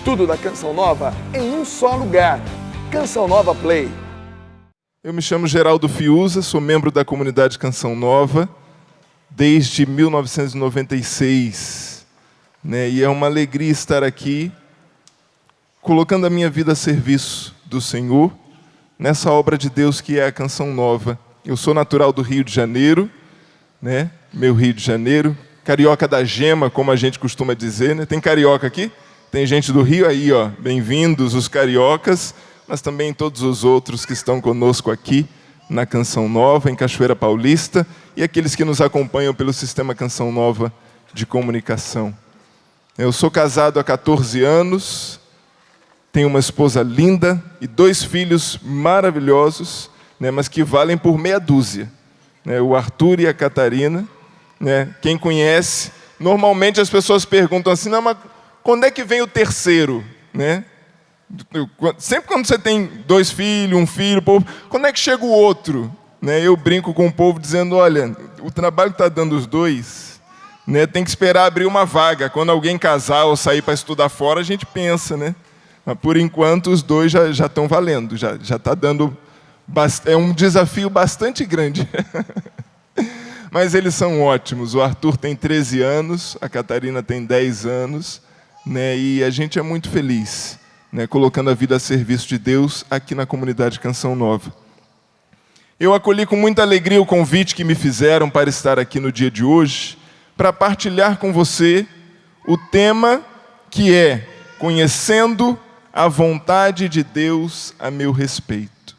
Tudo da Canção Nova em um só lugar. Canção Nova Play. Eu me chamo Geraldo Fiuza, sou membro da comunidade Canção Nova desde 1996. E é uma alegria estar aqui, colocando a minha vida a serviço do Senhor, nessa obra de Deus que é a Canção Nova. Eu sou natural do Rio de Janeiro, meu Rio de Janeiro, carioca da gema, como a gente costuma dizer. Tem carioca aqui? Tem gente do Rio aí, ó. Bem-vindos os cariocas, mas também todos os outros que estão conosco aqui na Canção Nova, em Cachoeira Paulista, e aqueles que nos acompanham pelo Sistema Canção Nova de Comunicação. Eu sou casado há 14 anos, tenho uma esposa linda e 2 filhos maravilhosos, mas que valem por meia dúzia. O Arthur e a Catarina. Quem conhece, normalmente as pessoas perguntam assim, não, mas quando é que vem o terceiro? Sempre quando você tem 2 filhos, um filho, quando é que chega o outro? Eu brinco com o povo dizendo, olha, o trabalho que está dando os 2, tem que esperar abrir uma vaga. Quando alguém casar ou sair para estudar fora, a gente pensa, Mas por enquanto os 2 já estão valendo, já está dando, é um desafio bastante grande. Mas eles são ótimos. O Arthur tem 13 anos, a Catarina tem 10 anos, e a gente é muito feliz, colocando a vida a serviço de Deus aqui na comunidade Canção Nova. Eu acolhi com muita alegria o convite que me fizeram para estar aqui no dia de hoje, para partilhar com você o tema que é Conhecendo a vontade de Deus a meu respeito.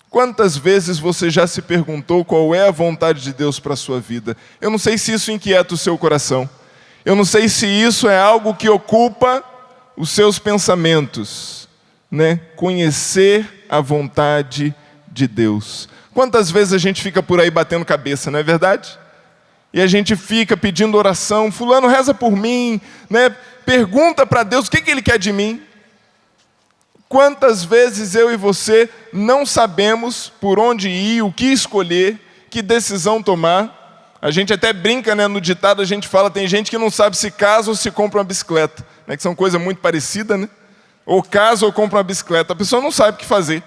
Quantas vezes você já se perguntou qual é a vontade de Deus para a sua vida? Eu não sei se isso inquieta o seu coração. Eu não sei se isso é algo que ocupa os seus pensamentos. Conhecer a vontade de Deus. Quantas vezes a gente fica por aí batendo cabeça, não é verdade? E a gente fica pedindo oração, fulano reza por mim, pergunta para Deus o que Ele quer de mim. Quantas vezes eu e você não sabemos por onde ir, o que escolher, que decisão tomar. A gente até brinca, no ditado a gente fala, tem gente que não sabe se casa ou se compra uma bicicleta. Que são coisas muito parecidas, Ou casa ou compra uma bicicleta. A pessoa não sabe o que fazer.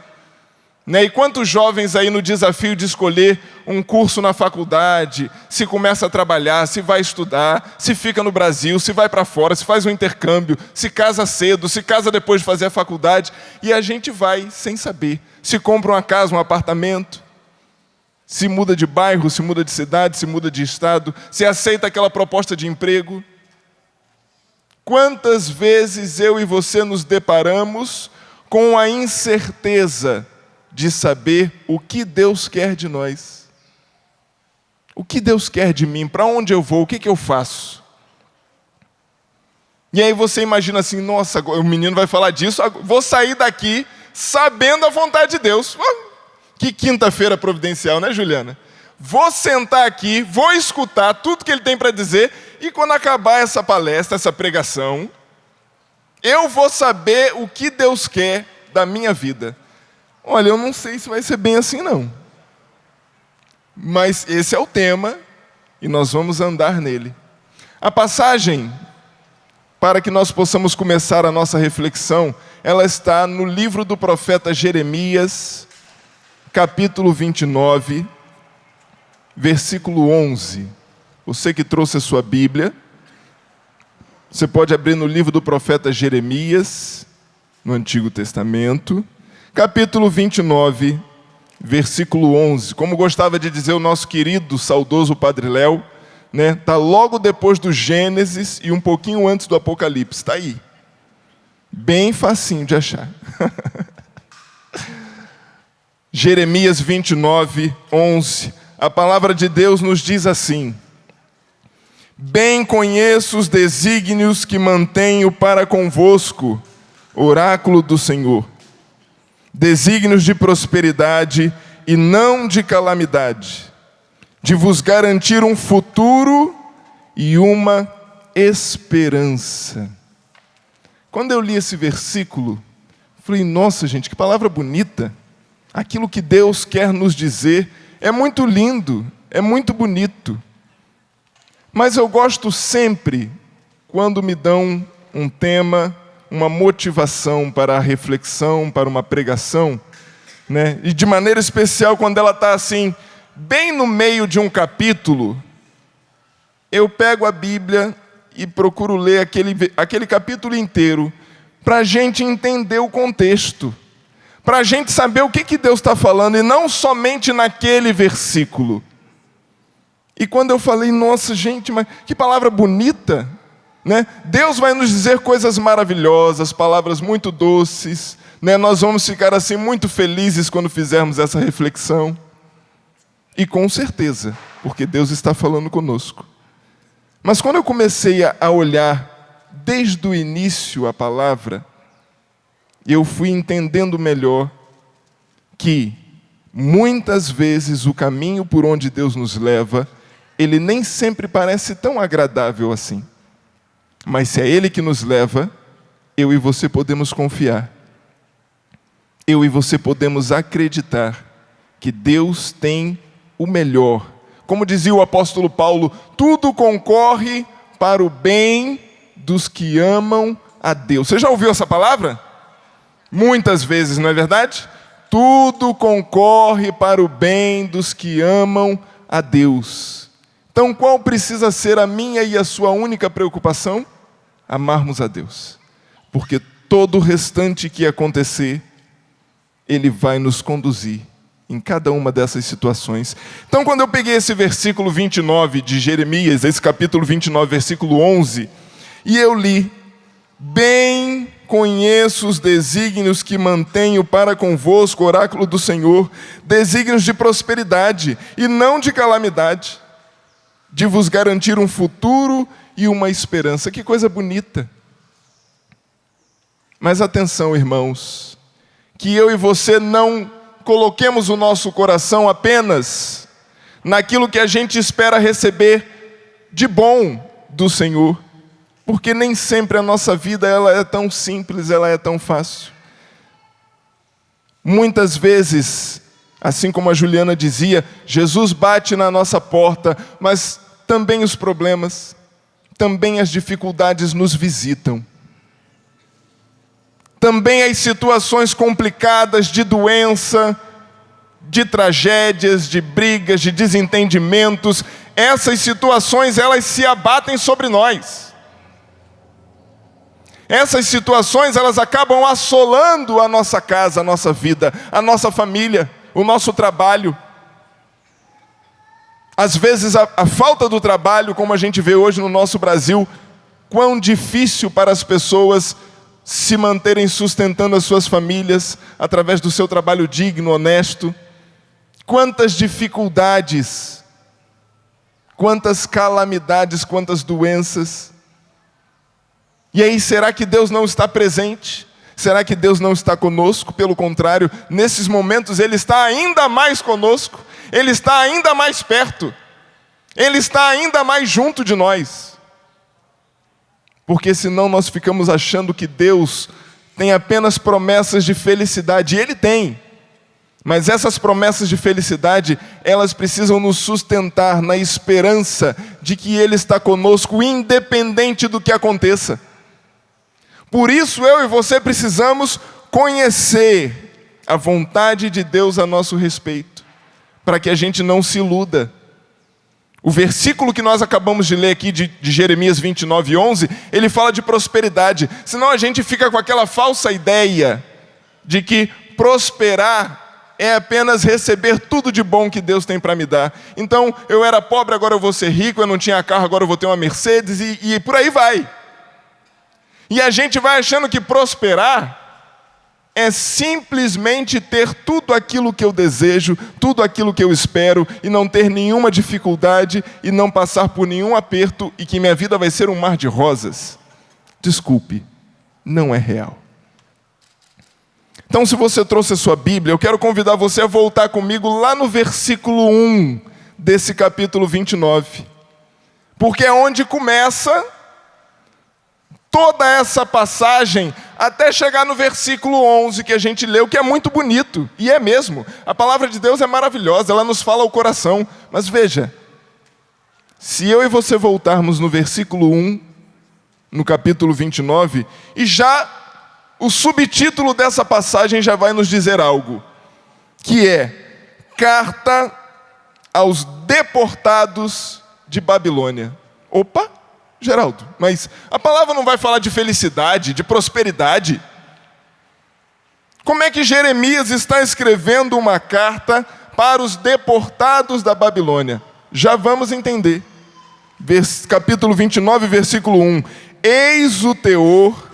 E quantos jovens aí no desafio de escolher um curso na faculdade, se começa a trabalhar, se vai estudar, se fica no Brasil, se vai para fora, se faz um intercâmbio, se casa cedo, se casa depois de fazer a faculdade, e a gente vai sem saber. Se compra uma casa, um apartamento, se muda de bairro, se muda de cidade, se muda de estado, se aceita aquela proposta de emprego. Quantas vezes eu e você nos deparamos com a incerteza de saber o que Deus quer de nós. O que Deus quer de mim? Para onde eu vou? O que eu faço? E aí você imagina assim, nossa, o menino vai falar disso, vou sair daqui sabendo a vontade de Deus. Que quinta-feira providencial, né, Juliana? Vou sentar aqui, vou escutar tudo que ele tem para dizer, e quando acabar essa palestra, essa pregação, eu vou saber o que Deus quer da minha vida. Olha, eu não sei se vai ser bem assim, não. Mas esse é o tema, e nós vamos andar nele. A passagem, para que nós possamos começar a nossa reflexão, ela está no livro do profeta Jeremias, capítulo 29, versículo 11. Você que trouxe a sua Bíblia, você pode abrir no livro do profeta Jeremias, no Antigo Testamento, capítulo 29, versículo 11. Como gostava de dizer o nosso querido, saudoso Padre Léo, está logo depois do Gênesis e um pouquinho antes do Apocalipse. Está aí. Bem facinho de achar. Jeremias 29, 11. A palavra de Deus nos diz assim: Bem conheço os desígnios que mantenho para convosco, oráculo do Senhor. Desígnios de prosperidade e não de calamidade, de vos garantir um futuro e uma esperança. Quando eu li esse versículo, falei, nossa gente, que palavra bonita. Aquilo que Deus quer nos dizer é muito lindo, é muito bonito. Mas eu gosto sempre, quando me dão um tema uma motivação para a reflexão, para uma pregação, né? E de maneira especial quando ela está assim, bem no meio de um capítulo, eu pego a Bíblia e procuro ler aquele capítulo inteiro, para a gente entender o contexto, para a gente saber o que Deus está falando, e não somente naquele versículo. E quando eu falei, nossa gente, mas que palavra bonita, né? Deus vai nos dizer coisas maravilhosas, palavras muito doces, né? Nós vamos ficar assim muito felizes quando fizermos essa reflexão. E com certeza, porque Deus está falando conosco. Mas quando eu comecei a olhar desde o início a palavra, eu fui entendendo melhor que muitas vezes o caminho por onde Deus nos leva, ele nem sempre parece tão agradável assim. Mas se é Ele que nos leva, eu e você podemos confiar. Eu e você podemos acreditar que Deus tem o melhor. Como dizia o apóstolo Paulo, tudo concorre para o bem dos que amam a Deus. Você já ouviu essa palavra? Muitas vezes, não é verdade? Tudo concorre para o bem dos que amam a Deus. Então, qual precisa ser a minha e a sua única preocupação? Amarmos a Deus. Porque todo o restante que acontecer, Ele vai nos conduzir em cada uma dessas situações. Então, quando eu peguei esse versículo 29 de Jeremias, esse capítulo 29, versículo 11, e eu li, bem conheço os desígnios que mantenho para convosco, oráculo do Senhor, desígnios de prosperidade e não de calamidade, de vos garantir um futuro e uma esperança. Que coisa bonita. Mas atenção, irmãos, que eu e você não coloquemos o nosso coração apenas naquilo que a gente espera receber de bom do Senhor, porque nem sempre a nossa vida ela é tão simples, ela é tão fácil. Muitas vezes, assim como a Juliana dizia, Jesus bate na nossa porta, mas também os problemas, também as dificuldades nos visitam. Também as situações complicadas de doença, de tragédias, de brigas, de desentendimentos, essas situações elas se abatem sobre nós. Essas situações elas acabam assolando a nossa casa, a nossa vida, a nossa família, o nosso trabalho. Às vezes a falta do trabalho, como a gente vê hoje no nosso Brasil, quão difícil para as pessoas se manterem sustentando as suas famílias através do seu trabalho digno, honesto. Quantas dificuldades, quantas calamidades, quantas doenças. E aí, será que Deus não está presente? Será que Deus não está conosco? Pelo contrário, nesses momentos Ele está ainda mais conosco, Ele está ainda mais perto, Ele está ainda mais junto de nós. Porque senão nós ficamos achando que Deus tem apenas promessas de felicidade. E Ele tem. Mas essas promessas de felicidade, elas precisam nos sustentar na esperança de que Ele está conosco, independente do que aconteça. Por isso eu e você precisamos conhecer a vontade de Deus a nosso respeito, para que a gente não se iluda. O versículo que nós acabamos de ler aqui, de Jeremias 29, 11, ele fala de prosperidade. Senão a gente fica com aquela falsa ideia de que prosperar é apenas receber tudo de bom que Deus tem para me dar. Então, eu era pobre, agora eu vou ser rico, eu não tinha carro, agora eu vou ter uma Mercedes, e por aí vai. E a gente vai achando que prosperar é simplesmente ter tudo aquilo que eu desejo, tudo aquilo que eu espero, e não ter nenhuma dificuldade, e não passar por nenhum aperto, e que minha vida vai ser um mar de rosas. Desculpe, não é real. Então, se você trouxe a sua Bíblia, eu quero convidar você a voltar comigo lá no versículo 1 desse capítulo 29. Porque é onde começa toda essa passagem, até chegar no versículo 11 que a gente leu, que é muito bonito, e é mesmo. A palavra de Deus é maravilhosa, ela nos fala ao coração. Mas veja, se eu e você voltarmos no versículo 1, no capítulo 29, e já o subtítulo dessa passagem já vai nos dizer algo, que é Carta aos Deportados de Babilônia. Opa, Geraldo, mas a palavra não vai falar de felicidade, de prosperidade? Como é que Jeremias está escrevendo uma carta para os deportados da Babilônia? Já vamos entender. Capítulo 29, versículo 1. Eis o teor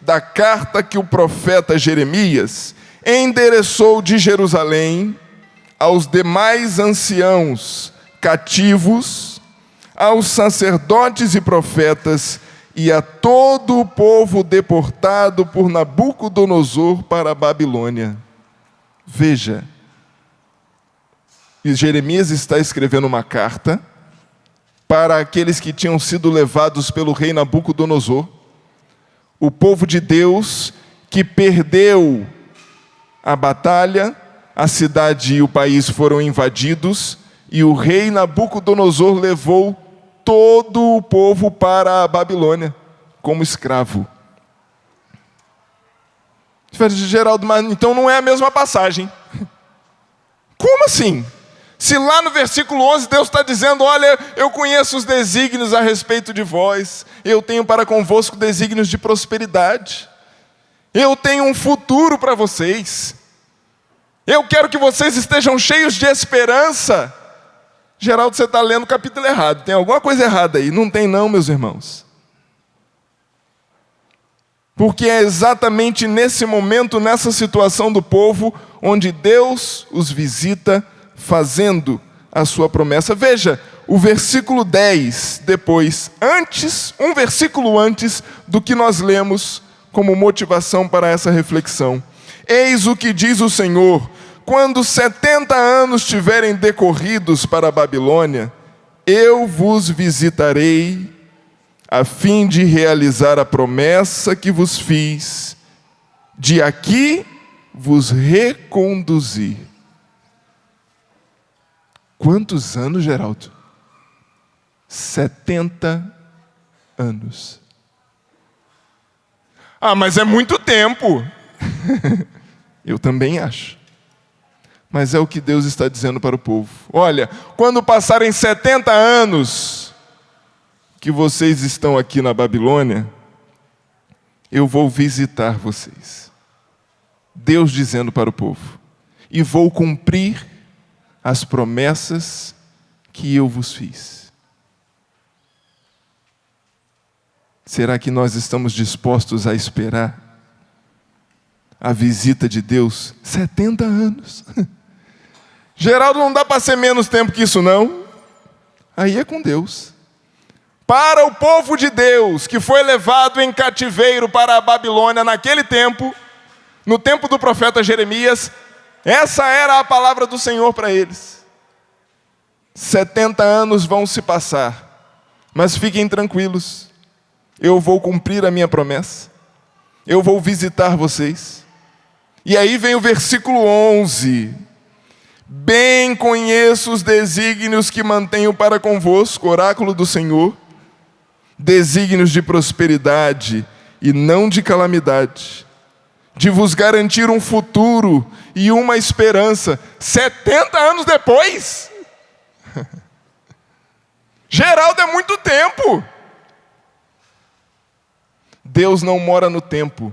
da carta que o profeta Jeremias endereçou de Jerusalém aos demais anciãos cativos, aos sacerdotes e profetas e a todo o povo deportado por Nabucodonosor para a Babilônia. Veja, e Jeremias está escrevendo uma carta para aqueles que tinham sido levados pelo rei Nabucodonosor, o povo de Deus que perdeu a batalha, a cidade e o país foram invadidos, e o rei Nabucodonosor levou todo o povo para a Babilônia como escravo. Geraldo, mas então não é a mesma passagem. Como assim? Se lá no versículo 11 Deus está dizendo, olha, eu conheço os desígnios a respeito de vós, eu tenho para convosco desígnios de prosperidade, eu tenho um futuro para vocês, eu quero que vocês estejam cheios de esperança. Geraldo, você está lendo o capítulo errado, tem alguma coisa errada aí. Não tem não, meus irmãos. Porque é exatamente nesse momento, nessa situação do povo, onde Deus os visita, fazendo a sua promessa. Veja, o versículo 10, depois, um versículo antes do que nós lemos como motivação para essa reflexão. Eis o que diz o Senhor: quando 70 anos tiverem decorridos para a Babilônia, eu vos visitarei, a fim de realizar a promessa que vos fiz, de aqui vos reconduzir. Quantos anos, Geraldo? 70 anos. Ah, mas é muito tempo. Eu também acho. Mas é o que Deus está dizendo para o povo. Olha, quando passarem 70 anos que vocês estão aqui na Babilônia, eu vou visitar vocês. Deus dizendo para o povo. E vou cumprir as promessas que eu vos fiz. Será que nós estamos dispostos a esperar a visita de Deus? 70 anos. Geraldo, não dá para ser menos tempo que isso, não. Aí é com Deus. Para o povo de Deus, que foi levado em cativeiro para a Babilônia naquele tempo, no tempo do profeta Jeremias, essa era a palavra do Senhor para eles. 70 anos vão se passar, mas fiquem tranquilos, eu vou cumprir a minha promessa, eu vou visitar vocês. E aí vem o versículo 11. Bem conheço os desígnios que mantenho para convosco, oráculo do Senhor, desígnios de prosperidade e não de calamidade, de vos garantir um futuro e uma esperança. 70 anos depois? Geraldo, é muito tempo. Deus não mora no tempo,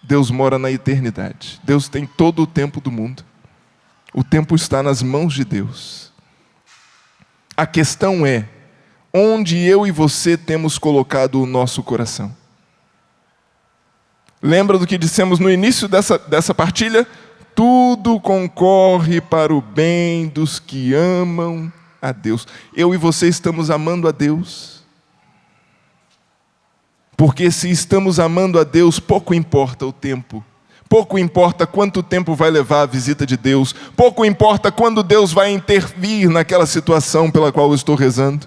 Deus mora na eternidade. Deus tem todo o tempo do mundo. O tempo está nas mãos de Deus. A questão é, onde eu e você temos colocado o nosso coração? Lembra do que dissemos no início dessa partilha? Tudo concorre para o bem dos que amam a Deus. Eu e você estamos amando a Deus. Porque se estamos amando a Deus, pouco importa o tempo. Pouco importa quanto tempo vai levar a visita de Deus. Pouco importa quando Deus vai intervir naquela situação pela qual eu estou rezando.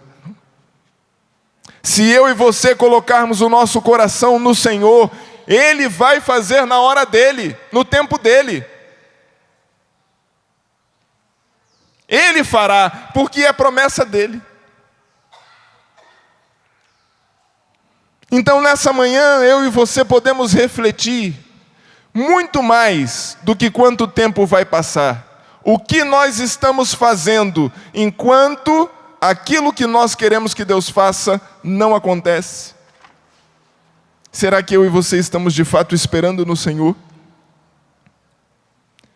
Se eu e você colocarmos o nosso coração no Senhor, Ele vai fazer na hora dEle, no tempo dEle. Ele fará, porque é promessa dEle. Então nessa manhã, eu e você podemos refletir muito mais do que quanto tempo vai passar, o que nós estamos fazendo enquanto aquilo que nós queremos que Deus faça não acontece? Será que eu e você estamos de fato esperando no Senhor?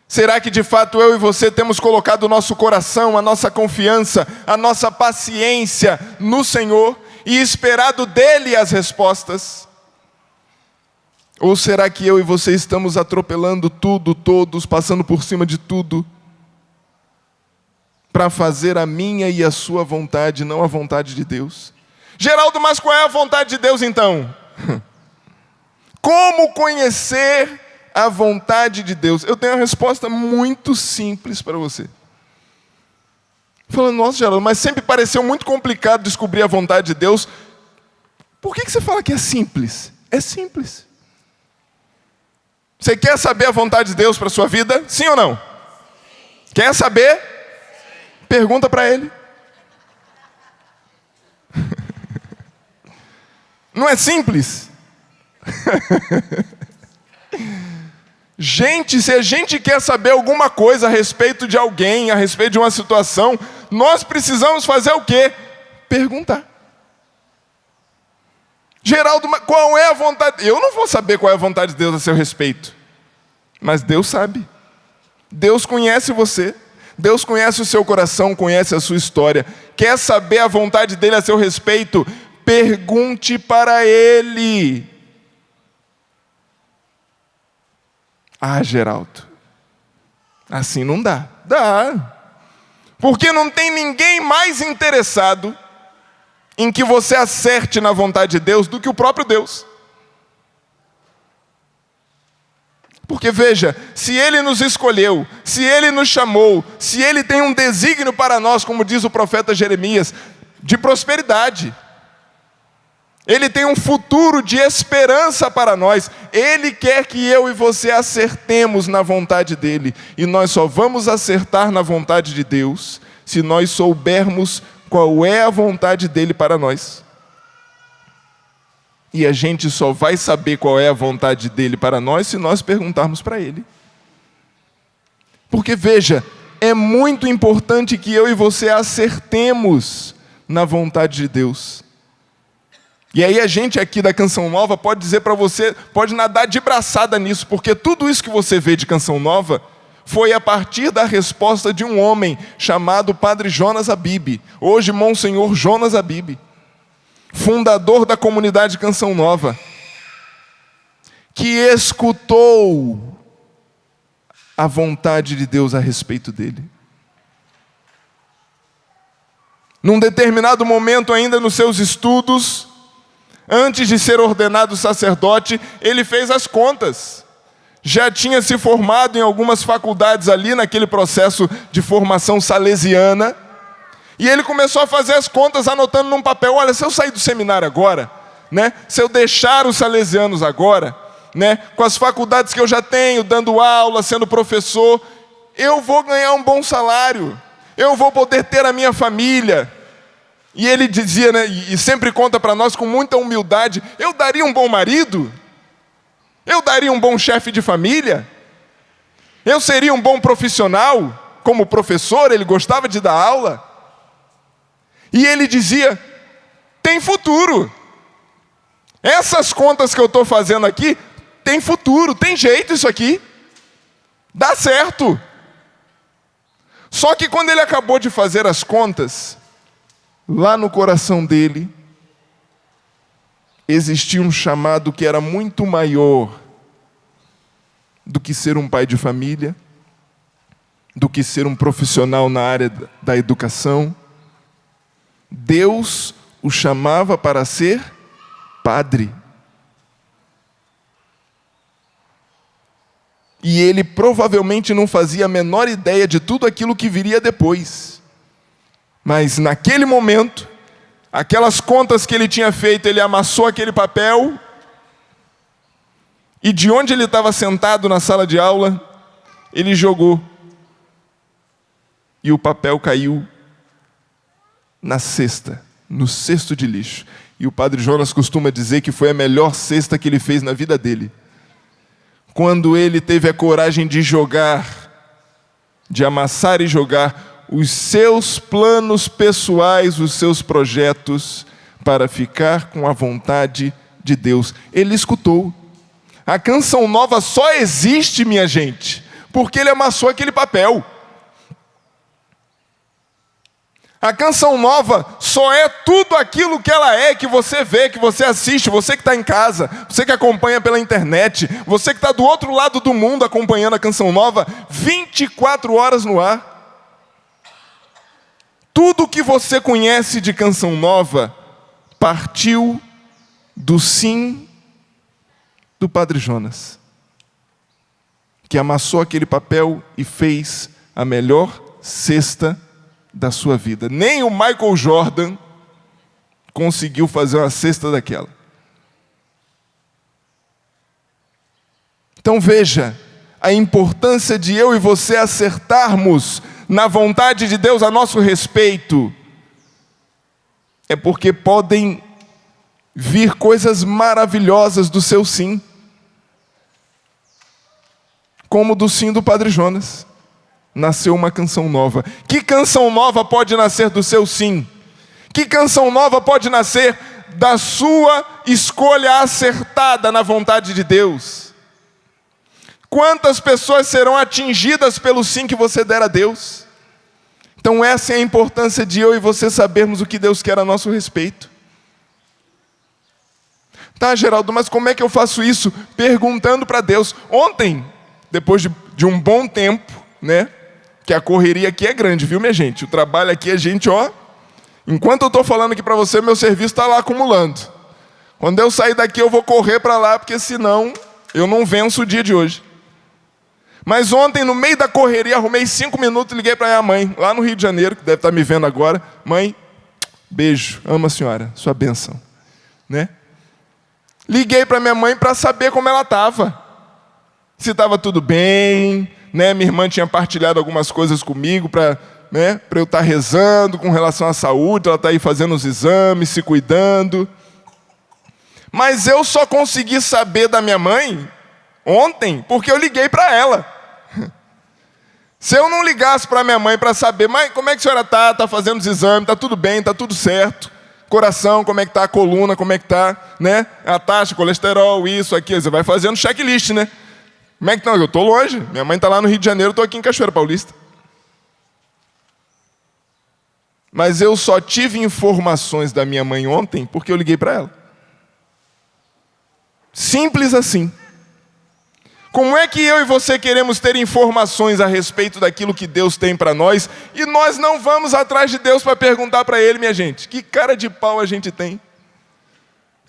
Será que de fato eu e você temos colocado o nosso coração, a nossa confiança, a nossa paciência no Senhor e esperado dele as respostas? Ou será que eu e você estamos atropelando tudo, todos, passando por cima de tudo, para fazer a minha e a sua vontade, não a vontade de Deus? Geraldo, mas qual é a vontade de Deus então? Como conhecer a vontade de Deus? Eu tenho uma resposta muito simples para você. Falando, nossa, Geraldo, mas sempre pareceu muito complicado descobrir a vontade de Deus. Por que você fala que é simples? É simples. Você quer saber a vontade de Deus para a sua vida? Sim ou não? Quer saber? Pergunta para Ele. Não é simples? Gente, se a gente quer saber alguma coisa a respeito de alguém, a respeito de uma situação, nós precisamos fazer o quê? Perguntar. Geraldo, qual é a vontade? Eu não vou saber qual é a vontade de Deus a seu respeito. Mas Deus sabe. Deus conhece você. Deus conhece o seu coração, conhece a sua história. Quer saber a vontade dele a seu respeito? Pergunte para Ele. Ah, Geraldo, assim não dá. Dá. Porque não tem ninguém mais interessado em que você acerte na vontade de Deus do que o próprio Deus. Porque veja, se Ele nos escolheu, se Ele nos chamou, se Ele tem um desígnio para nós, como diz o profeta Jeremias, de prosperidade, Ele tem um futuro de esperança para nós. Ele quer que eu e você acertemos na vontade dEle. E nós só vamos acertar na vontade de Deus se nós soubermos qual é a vontade dEle para nós. E a gente só vai saber qual é a vontade dEle para nós se nós perguntarmos para Ele. Porque veja, é muito importante que eu e você acertemos na vontade de Deus. E aí a gente aqui da Canção Nova pode dizer para você, pode nadar de braçada nisso, porque tudo isso que você vê de Canção Nova foi a partir da resposta de um homem chamado Padre Jonas Abib, hoje Monsenhor Jonas Abib, fundador da comunidade Canção Nova, que escutou a vontade de Deus a respeito dele. Num determinado momento ainda nos seus estudos, antes de ser ordenado sacerdote, ele fez as contas. Já tinha se formado em algumas faculdades ali, naquele processo de formação salesiana. E ele começou a fazer as contas, anotando num papel, olha, se eu sair do seminário agora, né, se eu deixar os salesianos agora, né, com as faculdades que eu já tenho, dando aula, sendo professor, eu vou ganhar um bom salário, eu vou poder ter a minha família. E ele dizia, né, e sempre conta para nós com muita humildade, eu daria um bom marido? Eu daria um bom chefe de família? Eu seria um bom profissional? Como professor, ele gostava de dar aula. E ele dizia, tem futuro. Essas contas que eu estou fazendo aqui, tem futuro, tem jeito isso aqui. Dá certo. Só que quando ele acabou de fazer as contas, lá no coração dele, existia um chamado que era muito maior do que ser um pai de família, do que ser um profissional na área da educação. Deus o chamava para ser padre. E ele provavelmente não fazia a menor ideia de tudo aquilo que viria depois. Mas naquele momento, aquelas contas que ele tinha feito, ele amassou aquele papel, e de onde ele estava sentado na sala de aula, ele jogou. E o papel caiu na cesta, no cesto de lixo. E o Padre Jonas costuma dizer que foi a melhor cesta que ele fez na vida dele. quando ele teve a coragem de amassar e jogar os seus planos pessoais, os seus projetos, para ficar com a vontade de Deus. Ele escutou. A canção nova só existe, minha gente, porque ele amassou aquele papel. A canção nova só é tudo aquilo que ela é, que você vê, que você assiste, você que está em casa, você que acompanha pela internet, você que está do outro lado do mundo acompanhando a canção nova, 24 horas no ar. Tudo que você conhece de canção nova partiu do sim do Padre Jonas, que amassou aquele papel e fez a melhor cesta da sua vida. Nem o Michael Jordan conseguiu fazer uma cesta daquela. Então veja a importância de eu e você acertarmos na vontade de Deus a nosso respeito. É porque podem vir coisas maravilhosas do seu sim, como do sim do Padre Jonas. Nasceu uma canção nova. Que canção nova pode nascer do seu sim? Que canção nova pode nascer da sua escolha acertada na vontade de Deus? Quantas pessoas serão atingidas pelo sim que você der a Deus? Então essa é a importância de eu e você sabermos o que Deus quer a nosso respeito. Tá, Geraldo, mas como é que eu faço isso? Perguntando para Deus. Ontem, depois de um bom tempo, né? Que a correria aqui é grande, viu, minha gente? O trabalho aqui, a gente, enquanto eu estou falando aqui para você, meu serviço está lá acumulando. Quando eu sair daqui, eu vou correr para lá, porque senão eu não venço o dia de hoje. Mas ontem, no meio da correria, arrumei 5 minutos e liguei para minha mãe, lá no Rio de Janeiro, que deve estar me vendo agora. Mãe, beijo, amo a senhora, sua bênção. Né? Liguei para minha mãe para saber como ela estava. Se estava tudo bem, né? Minha irmã tinha partilhado algumas coisas comigo para eu estar rezando com relação à saúde. Ela está aí fazendo os exames, se cuidando. Mas eu só consegui saber da minha mãe ontem porque eu liguei para ela. Se eu não ligasse para minha mãe para saber, mãe, como é que a senhora está? Está fazendo os exames, está tudo bem, está tudo certo. Coração, como é que está a coluna, como é que está, né? A taxa, colesterol, isso, aquilo. Você vai fazendo checklist, né? Como é que não? Eu estou longe. Minha mãe está lá no Rio de Janeiro, eu estou aqui em Cachoeira Paulista. Mas eu só tive informações da minha mãe ontem porque eu liguei para ela. Simples assim. Como é que eu e você queremos ter informações a respeito daquilo que Deus tem para nós e nós não vamos atrás de Deus para perguntar para Ele, minha gente? Que cara de pau a gente tem?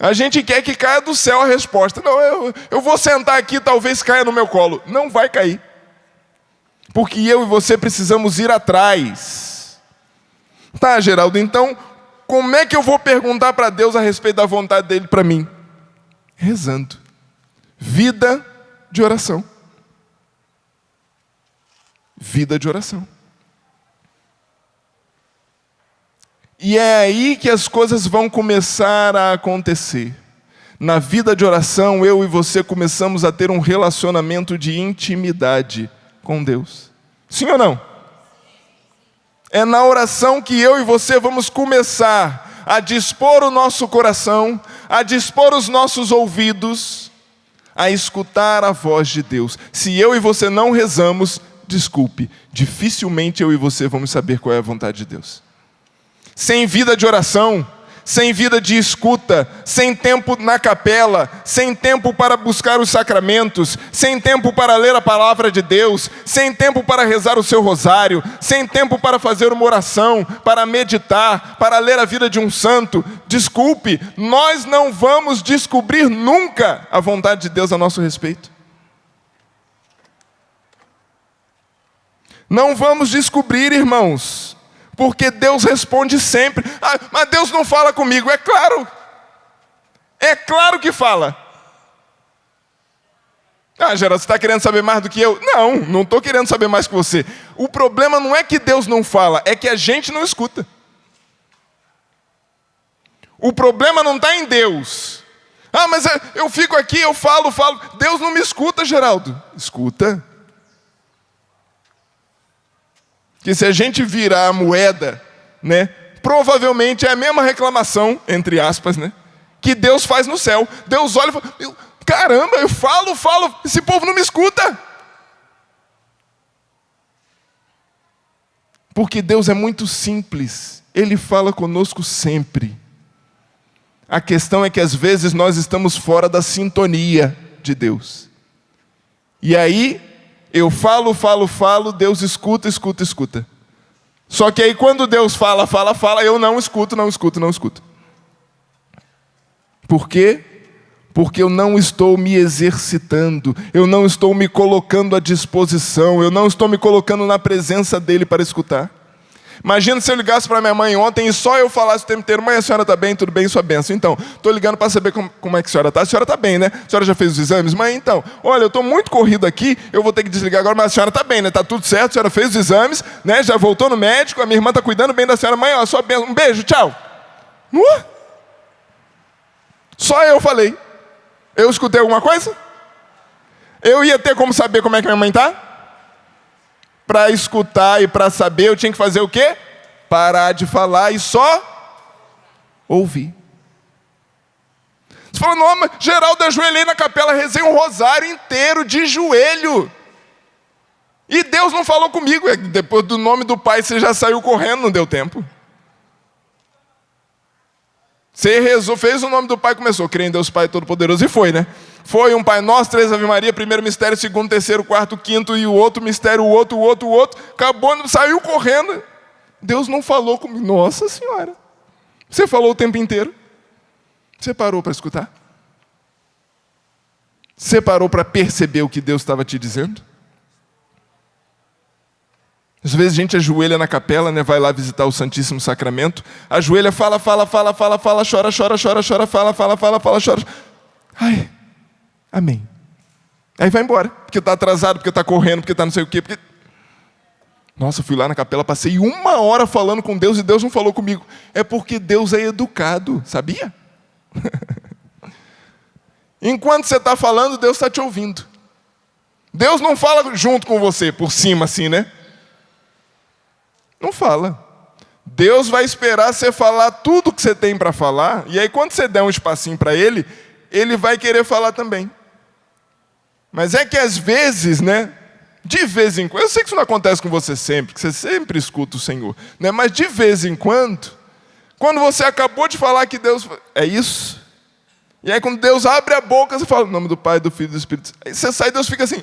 A gente quer que caia do céu a resposta. Não, eu vou sentar aqui, talvez caia no meu colo. Não vai cair. Porque eu e você precisamos ir atrás. Tá, Geraldo, então, como é que eu vou perguntar para Deus a respeito da vontade dEle para mim? Rezando. Vida de oração. Vida de oração. E é aí que as coisas vão começar a acontecer. Na vida de oração, eu e você começamos a ter um relacionamento de intimidade com Deus. Sim ou não? É na oração que eu e você vamos começar a dispor o nosso coração, a dispor os nossos ouvidos, a escutar a voz de Deus. Se eu e você não rezamos, desculpe, dificilmente eu e você vamos saber qual é a vontade de Deus. Sem vida de oração, sem vida de escuta, sem tempo na capela, sem tempo para buscar os sacramentos, sem tempo para ler a palavra de Deus, sem tempo para rezar o seu rosário, sem tempo para fazer uma oração, para meditar, para ler a vida de um santo, desculpe, nós não vamos descobrir nunca a vontade de Deus a nosso respeito. Não vamos descobrir, irmãos. Porque Deus responde sempre. Ah, mas Deus não fala comigo. É claro. É claro que fala. Ah, Geraldo, você está querendo saber mais do que eu? Não estou querendo saber mais que você. O problema não é que Deus não fala, é que a gente não escuta. O problema não está em Deus. Ah, mas eu fico aqui, eu falo. Deus não me escuta, Geraldo. Escuta. Que se a gente virar a moeda, né, provavelmente é a mesma reclamação, entre aspas, né, que Deus faz no céu. Deus olha e fala, caramba, eu falo, esse povo não me escuta. Porque Deus é muito simples, Ele fala conosco sempre. A questão é que às vezes nós estamos fora da sintonia de Deus. E aí, eu falo, Deus escuta. Só que aí quando Deus fala, eu não escuto. Por quê? Porque eu não estou me exercitando, eu não estou me colocando à disposição, eu não estou me colocando na presença dEle para escutar. Imagina se eu ligasse para minha mãe ontem e só eu falasse o tempo inteiro, mãe, a senhora está bem, tudo bem, sua bênção. Então, estou ligando para saber como é que a senhora está bem, né? A senhora já fez os exames? Mãe, então, olha, eu estou muito corrido aqui, eu vou ter que desligar agora, mas a senhora está bem, né? Está tudo certo, a senhora fez os exames, né? Já voltou no médico, a minha irmã está cuidando bem da senhora. Mãe, ó, sua bênção, um beijo, tchau. Só eu falei. Eu escutei alguma coisa? Eu ia ter como saber como é que minha mãe está? Para escutar e para saber, eu tinha que fazer o quê? Parar de falar e só ouvir. Você falou, não, mas Geraldo, eu ajoelhei na capela, rezei um rosário inteiro de joelho. E Deus não falou comigo. Depois do nome do Pai, você já saiu correndo, não deu tempo. Você rezou, fez o nome do Pai, começou, creio em Deus Pai Todo-Poderoso, e foi, né? Foi um Pai Nosso, 3 Ave Maria, primeiro mistério, segundo, terceiro, quarto, quinto, e o outro mistério, o outro, acabou, saiu correndo. Deus não falou comigo. Nossa Senhora. Você falou o tempo inteiro? Você parou para escutar? Você parou para perceber o que Deus estava te dizendo? Às vezes a gente ajoelha na capela, né, vai lá visitar o Santíssimo Sacramento, ajoelha, fala, chora, chora. Ai, amém. Aí vai embora, porque está atrasado, porque está correndo, porque está não sei o quê. Nossa, fui lá na capela, passei 1 hora falando com Deus e Deus não falou comigo. É porque Deus é educado, sabia? Enquanto você está falando, Deus está te ouvindo. Deus não fala junto com você, por cima assim, né? Não fala. Deus vai esperar você falar tudo que você tem para falar, e aí quando você der um espacinho para Ele, Ele vai querer falar também. Mas é que às vezes, né, de vez em quando, eu sei que isso não acontece com você sempre, que você sempre escuta o Senhor, né, mas de vez em quando você acabou de falar que Deus, é isso, e aí quando Deus abre a boca, você fala, em nome do Pai, do Filho e do Espírito Santo. Aí você sai e Deus fica assim.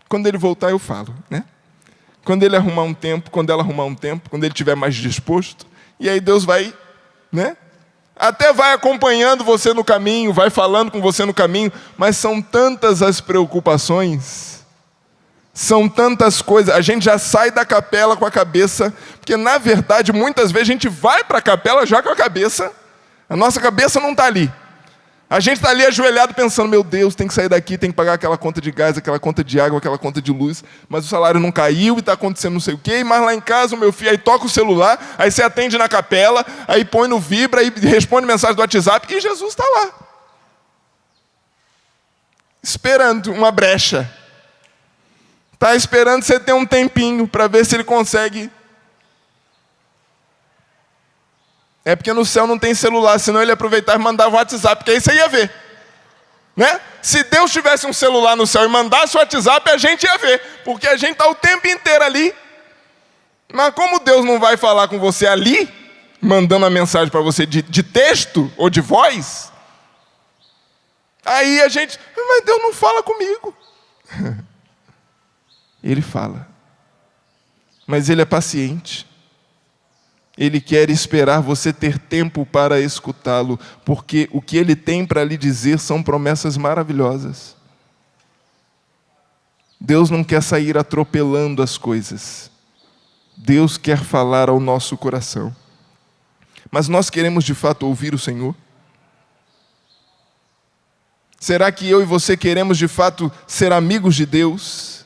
Quando Ele voltar, eu falo, né? Quando Ele arrumar um tempo, quando ela arrumar um tempo, quando Ele estiver mais disposto, e aí Deus vai, né? Até vai acompanhando você no caminho, vai falando com você no caminho, mas são tantas as preocupações, são tantas coisas, a gente já sai da capela com a cabeça, porque na verdade muitas vezes a gente vai para a capela já com a cabeça, a nossa cabeça não está ali. A gente está ali ajoelhado pensando, meu Deus, tem que sair daqui, tem que pagar aquela conta de gás, aquela conta de água, aquela conta de luz, mas o salário não caiu e está acontecendo não sei o quê, mas lá em casa o meu filho, aí toca o celular, aí você atende na capela, aí põe no vibra, aí responde mensagem do WhatsApp, e Jesus está lá. Esperando uma brecha. Está esperando você ter um tempinho para ver se Ele consegue. É porque no céu não tem celular, senão Ele aproveitava e mandava o WhatsApp, porque aí você ia ver. Né? Se Deus tivesse um celular no céu e mandasse o WhatsApp, a gente ia ver, porque a gente está o tempo inteiro ali. Mas como Deus não vai falar com você ali, mandando a mensagem para você de texto ou de voz, aí a gente, mas Deus não fala comigo. Ele fala, mas Ele é paciente. Ele quer esperar você ter tempo para escutá-lo, porque o que Ele tem para lhe dizer são promessas maravilhosas. Deus não quer sair atropelando as coisas. Deus quer falar ao nosso coração. Mas nós queremos de fato ouvir o Senhor? Será que eu e você queremos de fato ser amigos de Deus?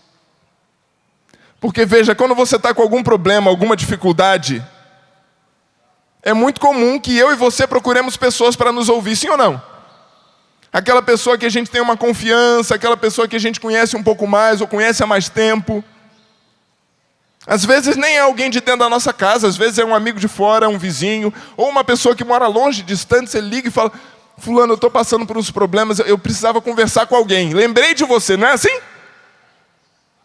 Porque veja, quando você está com algum problema, alguma dificuldade, É muito comum que eu e você procuremos pessoas para nos ouvir, sim ou não? Aquela pessoa que a gente tem uma confiança, aquela pessoa que a gente conhece um pouco mais ou conhece há mais tempo. Às vezes nem é alguém de dentro da nossa casa, às vezes é um amigo de fora, um vizinho, ou uma pessoa que mora longe, distante, você liga e fala: fulano, eu estou passando por uns problemas, eu precisava conversar com alguém. Lembrei de você, não é assim?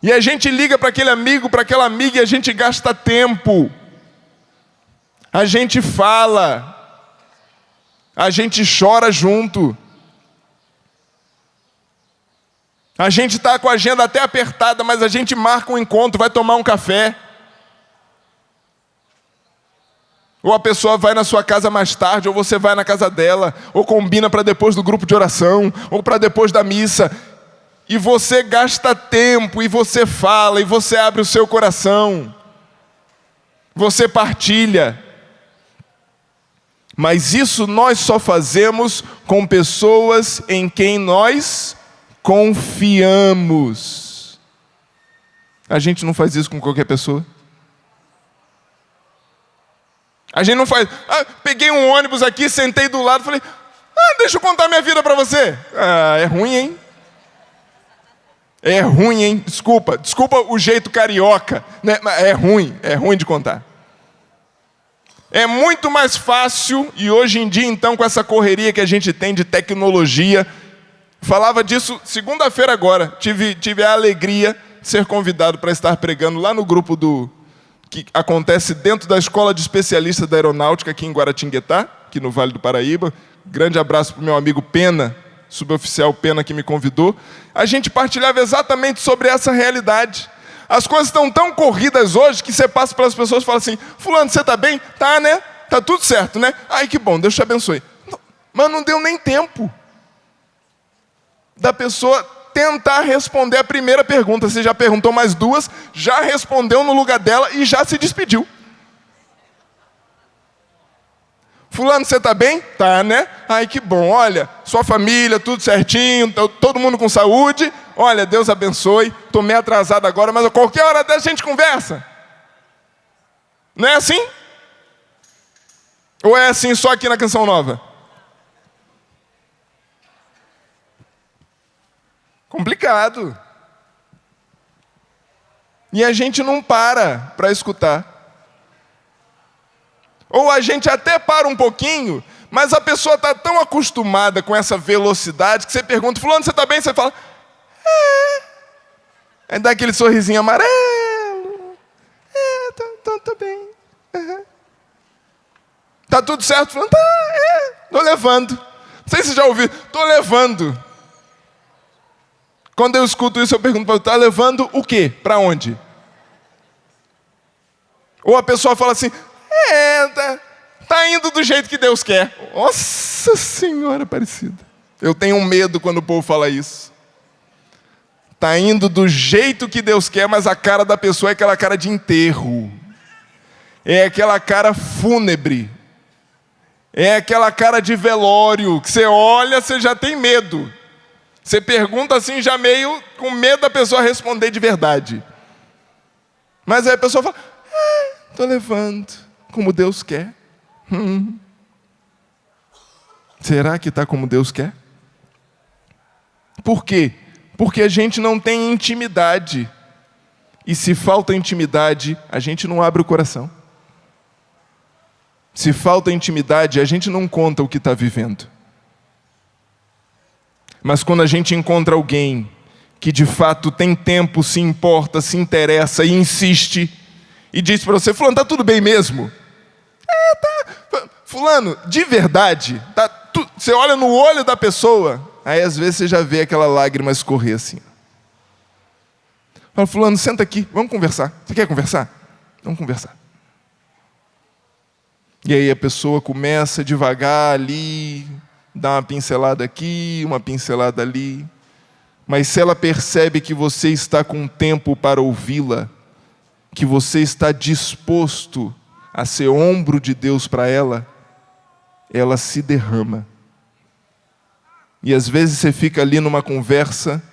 E a gente liga para aquele amigo, para aquela amiga, e a gente gasta tempo. A gente fala. A gente chora junto. A gente está com a agenda até apertada, mas a gente marca um encontro, vai tomar um café. Ou a pessoa vai na sua casa mais tarde, ou você vai na casa dela, ou combina para depois do grupo de oração, ou para depois da missa. E você gasta tempo, e você fala, e você abre o seu coração. Você partilha. Mas isso nós só fazemos com pessoas em quem nós confiamos. A gente não faz isso com qualquer pessoa. A gente não faz. Peguei um ônibus aqui, sentei do lado, falei: deixa eu contar minha vida para você. É ruim, hein? É ruim, hein? Desculpa o jeito carioca, né? É ruim de contar. É muito mais fácil, e hoje em dia, então, com essa correria que a gente tem de tecnologia, falava disso segunda-feira agora, tive a alegria de ser convidado para estar pregando lá no grupo que acontece dentro da Escola de Especialistas da Aeronáutica, aqui em Guaratinguetá, aqui no Vale do Paraíba. Grande abraço para o meu amigo Pena, suboficial Pena, que me convidou. A gente partilhava exatamente sobre essa realidade. As coisas estão tão corridas hoje que você passa pelas pessoas e fala assim: fulano, você está bem? Tá, né? Tá tudo certo, né? Ai, que bom, Deus te abençoe. Mas não deu nem tempo da pessoa tentar responder a primeira pergunta. Você já perguntou mais duas, já respondeu no lugar dela e já se despediu. Fulano, você está bem? Tá, né? Ai, que bom, olha, sua família, tudo certinho, todo mundo com saúde. Olha, Deus abençoe, estou meio atrasado agora, mas a qualquer hora dessa a gente conversa. Não é assim? Ou é assim só aqui na Canção Nova? Complicado. E a gente não para escutar. Ou a gente até para um pouquinho, mas a pessoa está tão acostumada com essa velocidade que você pergunta: fulano, você está bem? Você fala: Aí dá aquele sorrisinho amarelo. Tô bem. Uhum. Tá tudo certo? Fulano, tô levando. Não sei se você já ouviu, tô levando. Quando eu escuto isso, eu pergunto para ele: tá levando o quê? Para onde? Ou a pessoa fala assim: tá indo do jeito que Deus quer. Nossa Senhora Aparecida. Eu tenho um medo quando o povo fala isso. Tá indo do jeito que Deus quer, mas a cara da pessoa é aquela cara de enterro. É aquela cara fúnebre. É aquela cara de velório, que você olha, você já tem medo. Você pergunta assim, já meio com medo da pessoa responder de verdade. Mas aí a pessoa fala: tô levando como Deus quer. Será que está como Deus quer? Por quê? Porque a gente não tem intimidade. E se falta intimidade, a gente não abre o coração. Se falta intimidade, a gente não conta o que está vivendo. Mas quando a gente encontra alguém que de fato tem tempo, se importa, se interessa e insiste, e diz para você: fulano, está tudo bem mesmo? Tá. Fulano, de verdade, tá você olha no olho da pessoa, aí às vezes você já vê aquela lágrima escorrer assim. Fala: fulano, senta aqui, vamos conversar. Você quer conversar? Vamos conversar. E aí a pessoa começa devagar ali, dá uma pincelada aqui, uma pincelada ali. Mas se ela percebe que você está com tempo para ouvi-la, que você está disposto a ser ombro de Deus para ela, ela se derrama. E às vezes você fica ali numa conversa,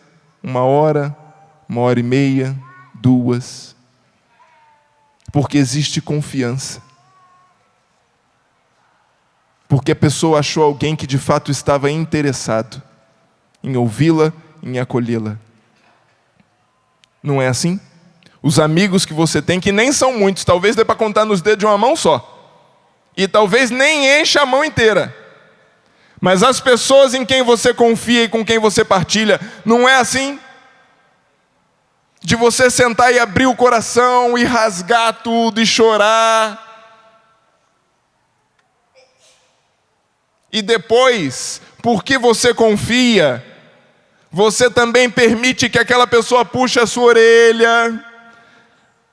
1 hora, 1h30, 2, porque existe confiança. porque a pessoa achou alguém que de fato estava interessado em ouvi-la, em acolhê-la. Não é assim? Os amigos que você tem, que nem são muitos, talvez dê para contar nos dedos de uma mão só. E talvez nem encha a mão inteira. Mas as pessoas em quem você confia e com quem você partilha, não é assim? De você sentar e abrir o coração e rasgar tudo e chorar. E depois, porque você confia, você também permite que aquela pessoa puxe a sua orelha,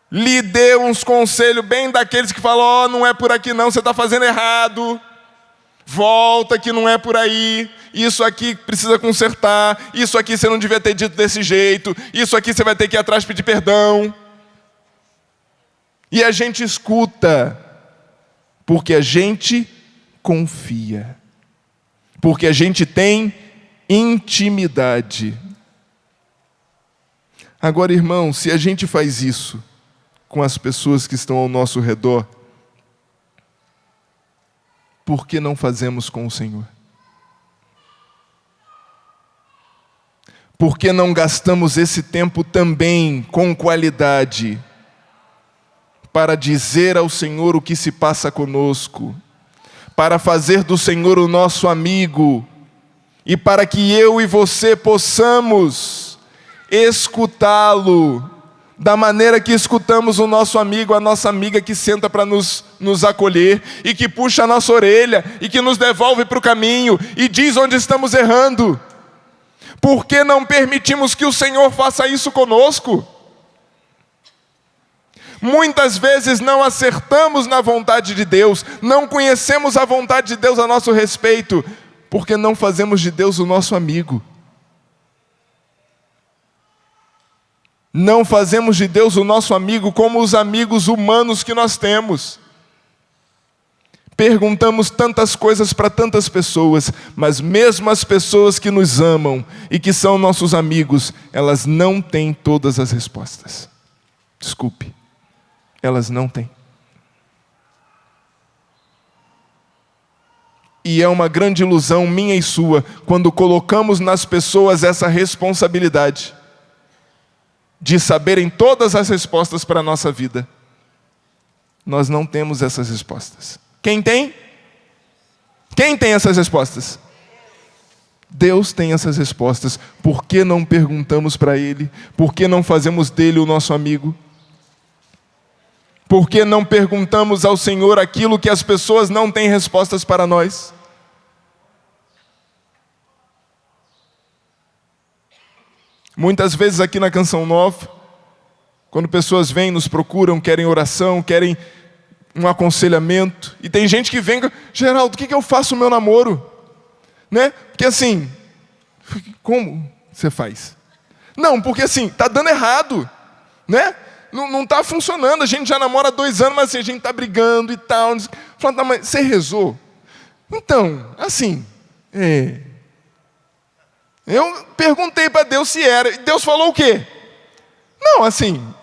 lhe dê uns conselhos bem daqueles que falam, não é por aqui não, você está fazendo errado, volta que não é por aí, isso aqui precisa consertar, isso aqui você não devia ter dito desse jeito, isso aqui você vai ter que ir atrás pedir perdão. E a gente escuta, porque a gente confia, porque a gente tem intimidade. Agora, irmão, se a gente faz isso com as pessoas que estão ao nosso redor, por que não fazemos com o Senhor? Por que não gastamos esse tempo também com qualidade para dizer ao Senhor o que se passa conosco, para fazer do Senhor o nosso amigo e para que eu e você possamos escutá-lo da maneira que escutamos o nosso amigo, a nossa amiga que senta para nos acolher e que puxa a nossa orelha e que nos devolve para o caminho e diz onde estamos errando. Por que não permitimos que o Senhor faça isso conosco? Muitas vezes não acertamos na vontade de Deus, não conhecemos a vontade de Deus a nosso respeito, porque não fazemos de Deus o nosso amigo. Não fazemos de Deus o nosso amigo como os amigos humanos que nós temos. Perguntamos tantas coisas para tantas pessoas, mas mesmo as pessoas que nos amam e que são nossos amigos, elas não têm todas as respostas. Desculpe, elas não têm. E é uma grande ilusão minha e sua, quando colocamos nas pessoas essa responsabilidade de saberem todas as respostas para a nossa vida. Nós não temos essas respostas. Quem tem? Quem tem essas respostas? Deus tem essas respostas. Por que não perguntamos para Ele? Por que não fazemos dele o nosso amigo? Por que não perguntamos ao Senhor aquilo que as pessoas não têm respostas para nós? Muitas vezes aqui na Canção Nova, quando pessoas vêm, nos procuram, querem oração, querem um aconselhamento, e tem gente que vem, Geraldo, o que eu faço no meu namoro? Né? Porque assim, como você faz? Não, porque assim, está dando errado, né? Não está funcionando, a gente já namora há 2 anos, mas assim, a gente está brigando e tal. Falando, tá, mas você rezou? Então, assim, eu perguntei para Deus se era, e Deus falou o quê? Não, assim,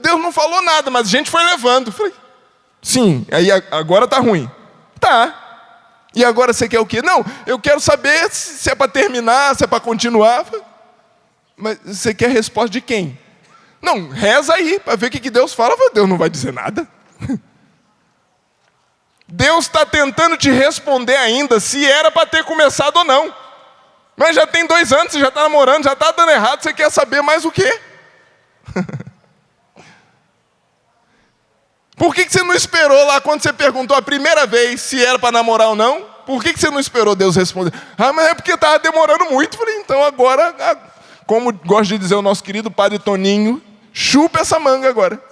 Deus não falou nada, mas a gente foi levando. Falei, sim, aí agora está ruim. Tá. E agora você quer o quê? Não, eu quero saber se é para terminar, se é para continuar. Falei, mas você quer a resposta de quem? Não, reza aí, para ver o que Deus fala. Falei, Deus não vai dizer nada. Deus está tentando te responder ainda se era para ter começado ou não. Mas já tem 2 anos, você já está namorando, já está dando errado, você quer saber mais o quê? Por que você não esperou lá quando você perguntou a primeira vez se era para namorar ou não? Por que você não esperou Deus responder? Ah, mas é porque estava demorando muito. Falei, então agora, como gosta de dizer o nosso querido padre Toninho, chupa essa manga agora.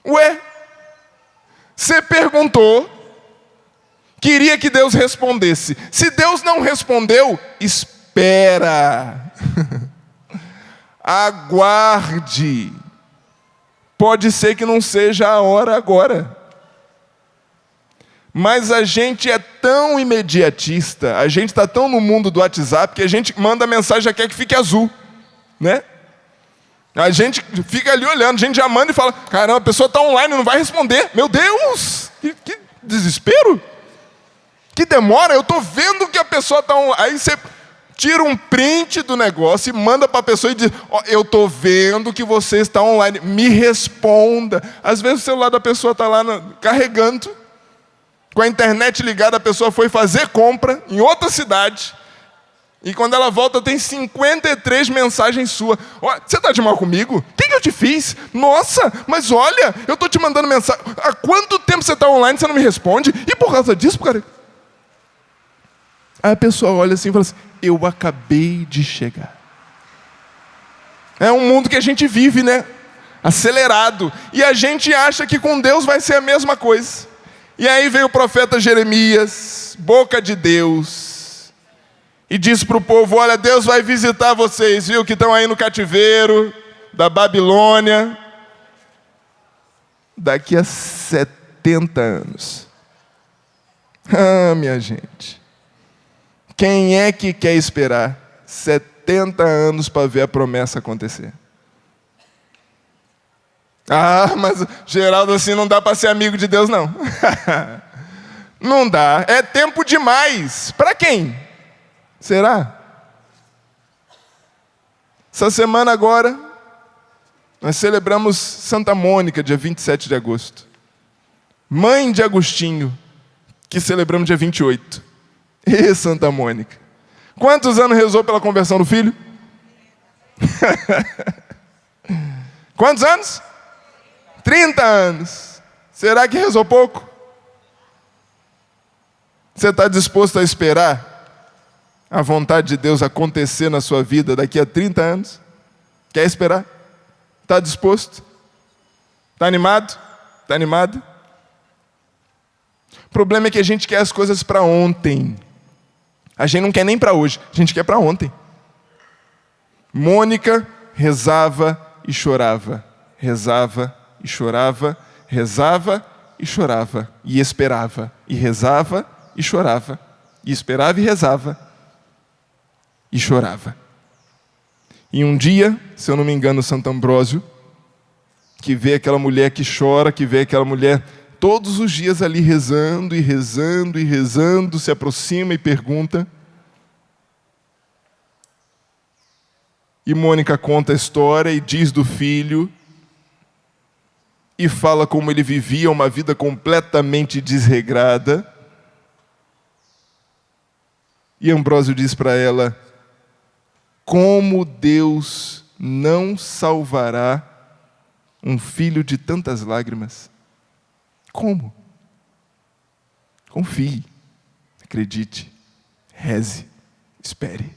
Ué, você perguntou, queria que Deus respondesse. Se Deus não respondeu, espera. Aguarde. Pode ser que não seja a hora agora. Mas a gente é tão imediatista, a gente está tão no mundo do WhatsApp, que a gente manda mensagem e já quer que fique azul, né? A gente fica ali olhando, a gente já manda e fala, caramba, a pessoa está online, não vai responder. Meu Deus, que desespero. Que demora, eu estou vendo que a pessoa está online. Aí você tira um print do negócio e manda para a pessoa e diz, eu estou vendo que você está online, me responda. Às vezes o celular da pessoa está lá carregando, com a internet ligada, a pessoa foi fazer compra em outra cidade, e quando ela volta tem 53 mensagens suas. Você está de mal comigo? O que eu te fiz? Nossa, mas olha, eu estou te mandando mensagem. Há quanto tempo você está online e você não me responde? E por causa disso, cara... Aí a pessoa olha assim e fala assim, eu acabei de chegar. É um mundo que a gente vive, né? Acelerado. E a gente acha que com Deus vai ser a mesma coisa. E aí veio o profeta Jeremias, boca de Deus, e disse para o povo, olha, Deus vai visitar vocês, viu, que estão aí no cativeiro da Babilônia, daqui a 70 anos. Ah, minha gente. Quem é que quer esperar 70 anos para ver a promessa acontecer? Ah, mas Geraldo, assim não dá para ser amigo de Deus, não. Não dá, é tempo demais. Para quem? Será? Essa semana agora, nós celebramos Santa Mônica, dia 27 de agosto. Mãe de Agostinho, que celebramos dia 28. E Santa Mônica. Quantos anos rezou pela conversão do filho? Quantos anos? 30 anos. Será que rezou pouco? Você está disposto a esperar a vontade de Deus acontecer na sua vida daqui a 30 anos? Quer esperar? Está disposto? Está animado? Está animado? O problema é que a gente quer as coisas para ontem. A gente não quer nem para hoje, a gente quer para ontem. Mônica rezava e chorava, rezava e chorava, rezava e chorava, e esperava, e rezava e chorava, e esperava e rezava, e chorava. E um dia, se eu não me engano, Santo Ambrósio, que vê aquela mulher que chora, que vê aquela mulher todos os dias ali rezando e rezando e rezando, se aproxima e pergunta. E Mônica conta a história e diz do filho, e fala como ele vivia uma vida completamente desregrada. E Ambrósio diz para ela, como Deus não salvará um filho de tantas lágrimas? Como? Confie, acredite, reze, espere.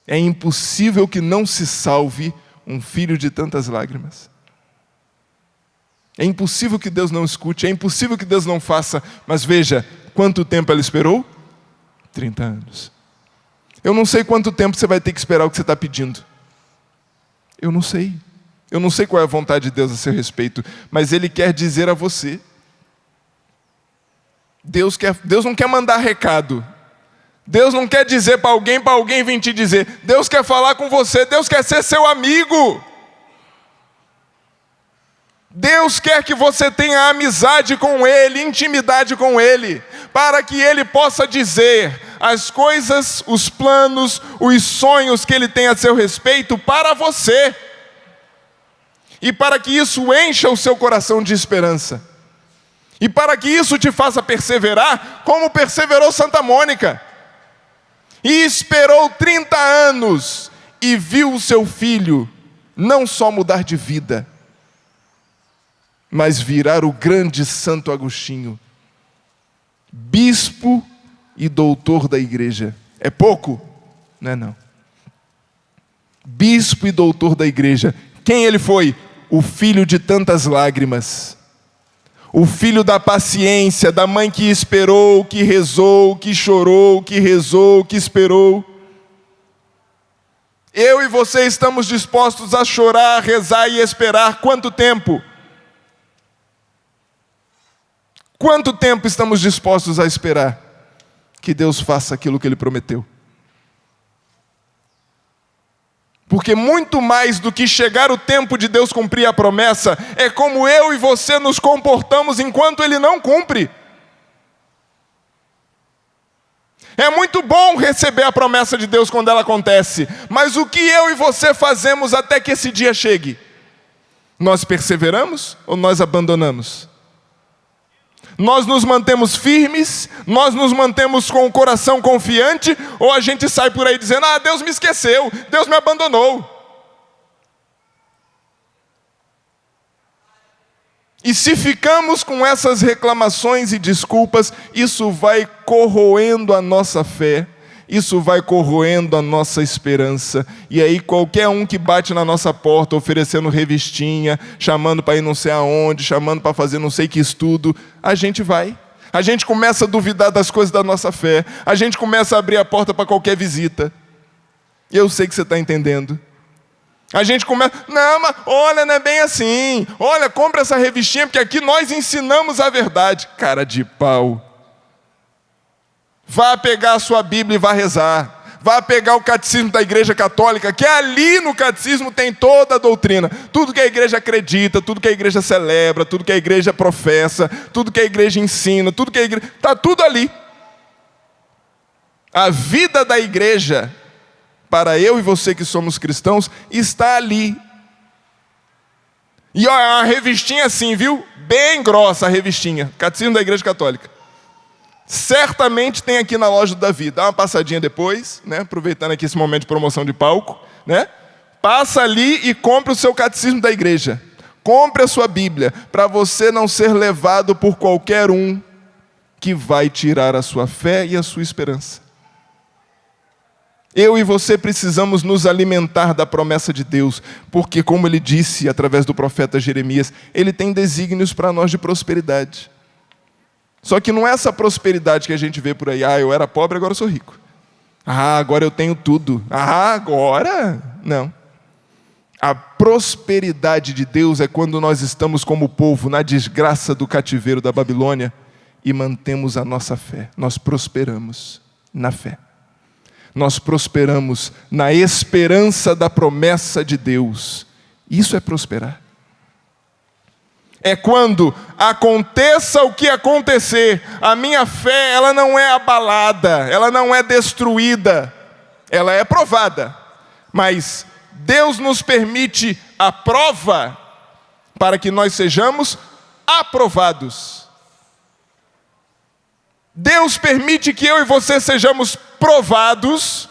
É impossível que não se salve um filho de tantas lágrimas. É impossível que Deus não escute, é impossível que Deus não faça. Mas veja, quanto tempo ela esperou? 30 anos. Eu não sei quanto tempo você vai ter que esperar o que você está pedindo. Eu não sei. Eu não sei qual é a vontade de Deus a seu respeito, mas Ele quer dizer a você. Deus não quer mandar recado. Deus não quer dizer para alguém vir te dizer. Deus quer falar com você, Deus quer ser seu amigo. Deus quer que você tenha amizade com Ele, intimidade com Ele, para que Ele possa dizer as coisas, os planos, os sonhos que Ele tem a seu respeito para você. E para que isso encha o seu coração de esperança. E para que isso te faça perseverar, como perseverou Santa Mônica. E esperou 30 anos e viu o seu filho não só mudar de vida, mas virar o grande Santo Agostinho, bispo e doutor da igreja. É pouco? Não é não. Bispo e doutor da igreja. Quem ele foi? O filho de tantas lágrimas. O filho da paciência, da mãe que esperou, que rezou, que chorou, que rezou, que esperou. Eu e você estamos dispostos a chorar, rezar e esperar quanto tempo? Quanto tempo estamos dispostos a esperar que Deus faça aquilo que Ele prometeu? Porque muito mais do que chegar o tempo de Deus cumprir a promessa, é como eu e você nos comportamos enquanto Ele não cumpre. É muito bom receber a promessa de Deus quando ela acontece, mas o que eu e você fazemos até que esse dia chegue? Nós perseveramos ou nós abandonamos? Nós nos mantemos firmes, nós nos mantemos com o coração confiante, ou a gente sai por aí dizendo, Deus me esqueceu, Deus me abandonou. E se ficamos com essas reclamações e desculpas, isso vai corroendo a nossa fé, isso vai corroendo a nossa esperança. E aí qualquer um que bate na nossa porta oferecendo revistinha, chamando para ir não sei aonde, chamando para fazer não sei que estudo, a gente vai. A gente começa a duvidar das coisas da nossa fé, a gente começa a abrir a porta para qualquer visita. Eu sei que você está entendendo. A gente começa, não, mas olha, não é bem assim. Olha, compra essa revistinha, porque aqui nós ensinamos a verdade. Cara de pau. Vá pegar a sua Bíblia e vá rezar. Vá pegar o catecismo da Igreja Católica, que ali no catecismo tem toda a doutrina. Tudo que a igreja acredita, tudo que a igreja celebra, tudo que a igreja professa, tudo que a igreja ensina, tudo que a igreja... Está tudo ali. A vida da igreja, para eu e você que somos cristãos, está ali. E ó, é uma revistinha assim, viu? Bem grossa a revistinha. Catecismo da Igreja Católica. Certamente tem aqui na loja do Davi. Dá uma passadinha depois, né? Aproveitando aqui esse momento de promoção de palco, né? Passa ali e compre o seu catecismo da igreja. Compre a sua Bíblia, para você não ser levado por qualquer um que vai tirar a sua fé e a sua esperança. Eu e você precisamos nos alimentar da promessa de Deus, porque, como Ele disse através do profeta Jeremias, Ele tem desígnios para nós de prosperidade. Só que não é essa prosperidade que a gente vê por aí, eu era pobre, agora eu sou rico. Agora eu tenho tudo. Agora? Não. A prosperidade de Deus é quando nós estamos como povo na desgraça do cativeiro da Babilônia e mantemos a nossa fé. Nós prosperamos na fé. Nós prosperamos na esperança da promessa de Deus. Isso é prosperar. É quando aconteça o que acontecer, a minha fé, ela não é abalada, ela não é destruída, ela é provada. Mas Deus nos permite a prova para que nós sejamos aprovados. Deus permite que eu e você sejamos provados,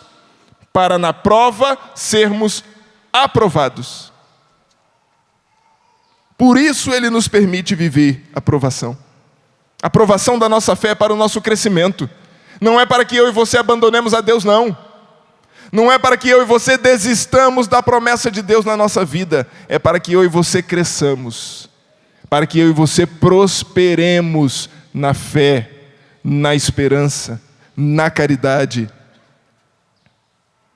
para na prova sermos aprovados. Por isso Ele nos permite viver a provação. A provação da nossa fé é para o nosso crescimento. Não é para que eu e você abandonemos a Deus, não. Não é para que eu e você desistamos da promessa de Deus na nossa vida. É para que eu e você cresçamos. Para que eu e você prosperemos na fé, na esperança, na caridade.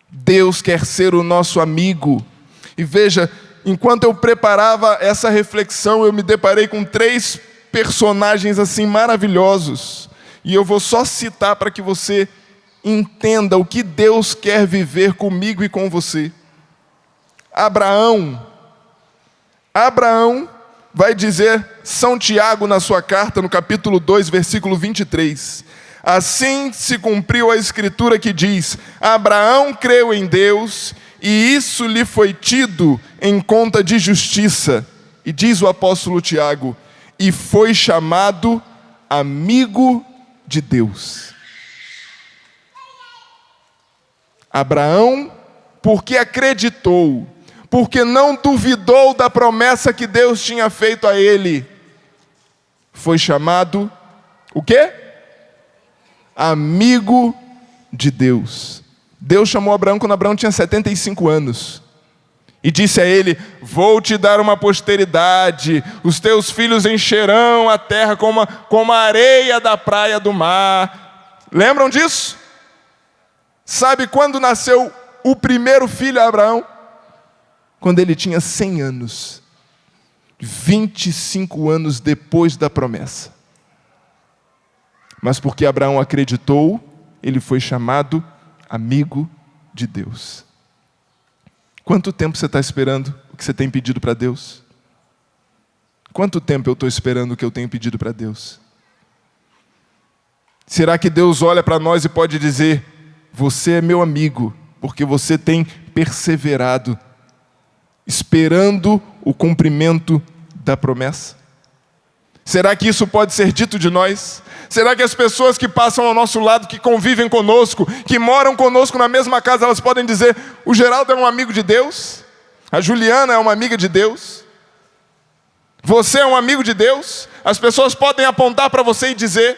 Deus quer ser o nosso amigo. E veja, enquanto eu preparava essa reflexão, eu me deparei com 3 personagens assim maravilhosos. E eu vou só citar para que você entenda o que Deus quer viver comigo e com você. Abraão vai dizer, São Tiago na sua carta, no capítulo 2, versículo 23. Assim se cumpriu a escritura que diz, Abraão creu em Deus e isso lhe foi tido em conta de justiça. E diz o apóstolo Tiago, e foi chamado amigo de Deus. Abraão, porque acreditou, porque não duvidou da promessa que Deus tinha feito a ele, foi chamado, o quê? Amigo de Deus. Deus chamou Abraão quando Abraão tinha 75 anos. E disse a ele, vou te dar uma posteridade, os teus filhos encherão a terra como a areia da praia do mar. Lembram disso? Sabe quando nasceu o primeiro filho a Abraão? Quando ele tinha 100 anos. 25 anos depois da promessa. Mas porque Abraão acreditou, ele foi chamado amigo de Deus. Quanto tempo você está esperando o que você tem pedido para Deus? Quanto tempo eu estou esperando o que eu tenho pedido para Deus? Será que Deus olha para nós e pode dizer: você é meu amigo, porque você tem perseverado, esperando o cumprimento da promessa? Será que isso pode ser dito de nós? Será que as pessoas que passam ao nosso lado, que convivem conosco, que moram conosco na mesma casa, elas podem dizer: o Geraldo é um amigo de Deus? A Juliana é uma amiga de Deus? Você é um amigo de Deus? As pessoas podem apontar para você e dizer,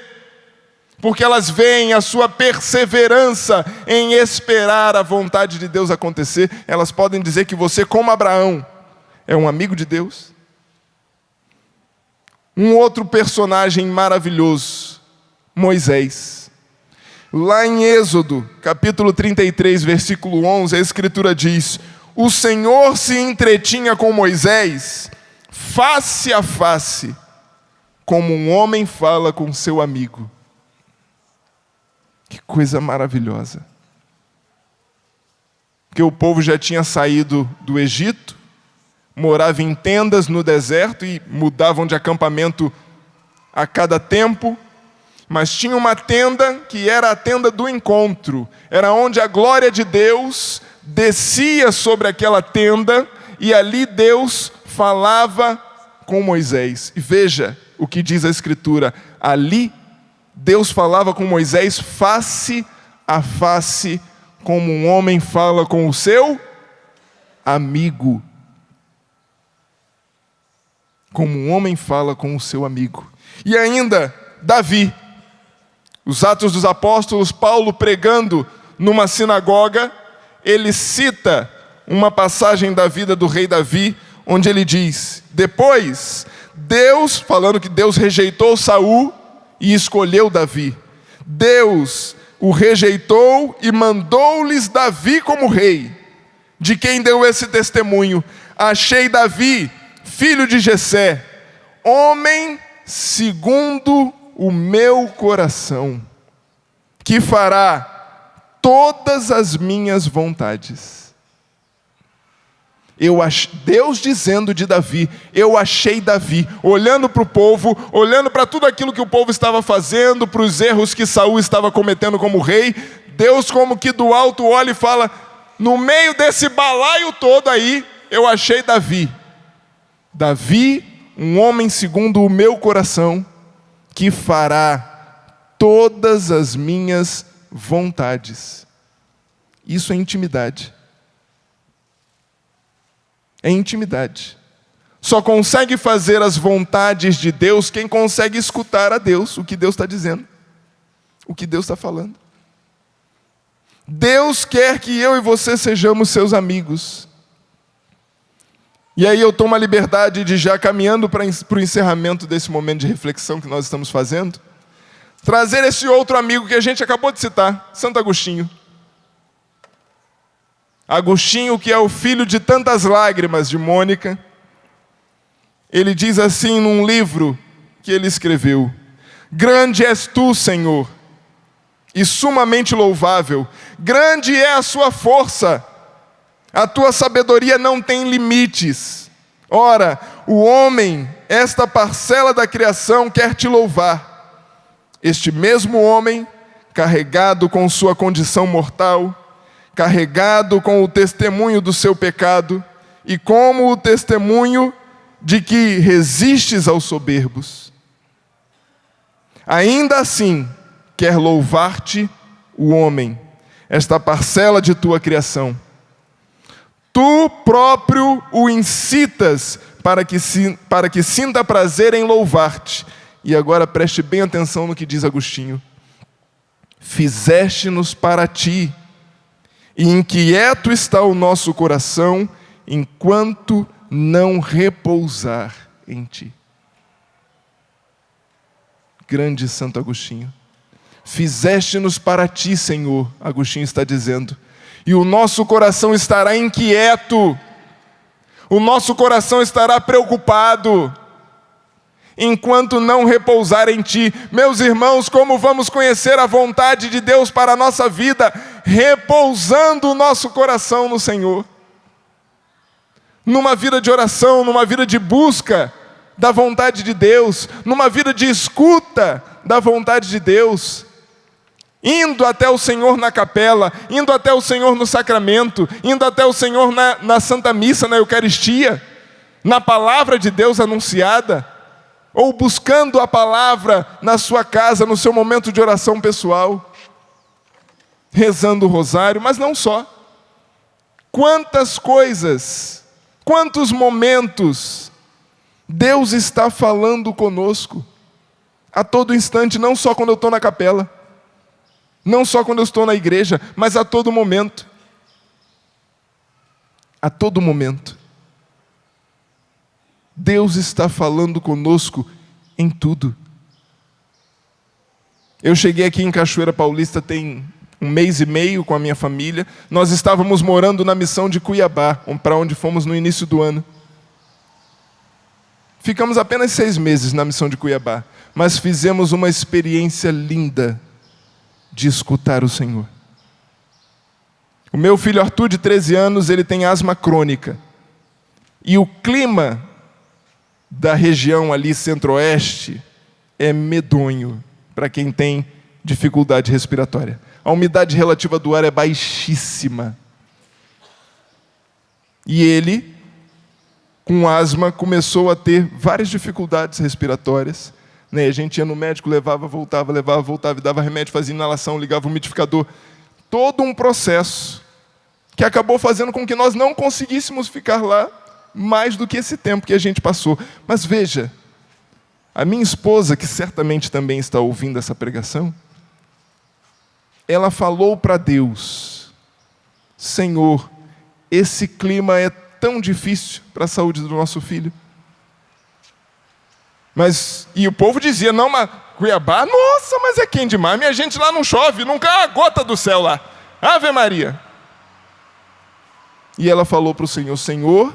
porque elas veem a sua perseverança em esperar a vontade de Deus acontecer, elas podem dizer que você, como Abraão, é um amigo de Deus. Um outro personagem maravilhoso, Moisés. Lá em Êxodo, capítulo 33, versículo 11, a Escritura diz: o Senhor se entretinha com Moisés, face a face, como um homem fala com seu amigo. Que coisa maravilhosa. Porque o povo já tinha saído do Egito, morava em tendas no deserto e mudavam de acampamento a cada tempo, mas tinha uma tenda que era a tenda do encontro, era onde a glória de Deus descia sobre aquela tenda e ali Deus falava com Moisés. E veja o que diz a Escritura: ali Deus falava com Moisés face a face, como um homem fala com o seu amigo. Como um homem fala com o seu amigo. E ainda, Davi. Os Atos dos Apóstolos, Paulo pregando numa sinagoga, ele cita uma passagem da vida do rei Davi, onde ele diz: depois, Deus, falando que Deus rejeitou Saul e escolheu Davi. Deus o rejeitou e mandou-lhes Davi como rei, de quem deu esse testemunho: achei Davi, filho de Jessé, homem segundo o meu coração, que fará todas as minhas vontades. Deus dizendo de Davi: eu achei Davi, olhando para o povo, olhando para tudo aquilo que o povo estava fazendo, para os erros que Saul estava cometendo como rei. Deus, como que do alto, olha e fala: no meio desse balaio todo aí, eu achei Davi. Davi, um homem segundo o meu coração, que fará todas as minhas vontades. Isso é intimidade. É intimidade. Só consegue fazer as vontades de Deus quem consegue escutar a Deus, o que Deus está dizendo, o que Deus está falando. Deus quer que eu e você sejamos seus amigos. E aí eu tomo a liberdade de, já caminhando para o encerramento desse momento de reflexão que nós estamos fazendo, trazer esse outro amigo que a gente acabou de citar, Santo Agostinho. Agostinho, que é o filho de tantas lágrimas de Mônica, ele diz assim num livro que ele escreveu: grande és tu, Senhor, e sumamente louvável, grande é a sua força, a tua sabedoria não tem limites. Ora, o homem, esta parcela da criação, quer te louvar. Este mesmo homem, carregado com sua condição mortal, carregado com o testemunho do seu pecado e como o testemunho de que resistes aos soberbos, ainda assim quer louvar-te o homem, esta parcela de tua criação. Tu próprio o incitas para que sinta prazer em louvar-te. E agora preste bem atenção no que diz Agostinho: fizeste-nos para ti, e inquieto está o nosso coração, enquanto não repousar em ti. Grande Santo Agostinho. Fizeste-nos para ti, Senhor, Agostinho está dizendo, e o nosso coração estará inquieto, o nosso coração estará preocupado, enquanto não repousar em ti. Meus irmãos, como vamos conhecer a vontade de Deus para a nossa vida? Repousando o nosso coração no Senhor. numa vida de oração, numa vida de busca da vontade de Deus, numa vida de escuta da vontade de Deus, indo até o Senhor na capela, indo até o Senhor no sacramento, indo até o Senhor na Santa Missa, na Eucaristia, na palavra de Deus anunciada, ou buscando a palavra na sua casa, no seu momento de oração pessoal, rezando o rosário, mas não só. Quantas coisas, quantos momentos Deus está falando conosco, a todo instante, não só quando eu estou na capela, não só quando eu estou na igreja, mas a todo momento. A todo momento. Deus está falando conosco em tudo. Eu cheguei aqui em Cachoeira Paulista tem 1 mês e meio com a minha família. Nós estávamos morando na missão de Cuiabá, para onde fomos no início do ano. Ficamos apenas 6 meses na missão de Cuiabá, mas fizemos uma experiência linda de escutar o Senhor. O meu filho Arthur, de 13 anos, ele tem asma crônica. E o clima da região ali centro-oeste é medonho para quem tem dificuldade respiratória. A umidade relativa do ar é baixíssima. E ele, com asma, começou a ter várias dificuldades respiratórias. A gente ia no médico, levava, voltava, e dava remédio, fazia inalação, ligava o umidificador. Todo um processo que acabou fazendo com que nós não conseguíssemos ficar lá mais do que esse tempo que a gente passou. Mas veja, a minha esposa, que certamente também está ouvindo essa pregação, ela falou para Deus: Senhor, esse clima é tão difícil para a saúde do nosso filho. E o povo dizia: não, mas Cuiabá, nossa, mas é quente demais, minha gente, lá não chove, não cai a gota do céu lá. Ave Maria. E ela falou para o Senhor: Senhor,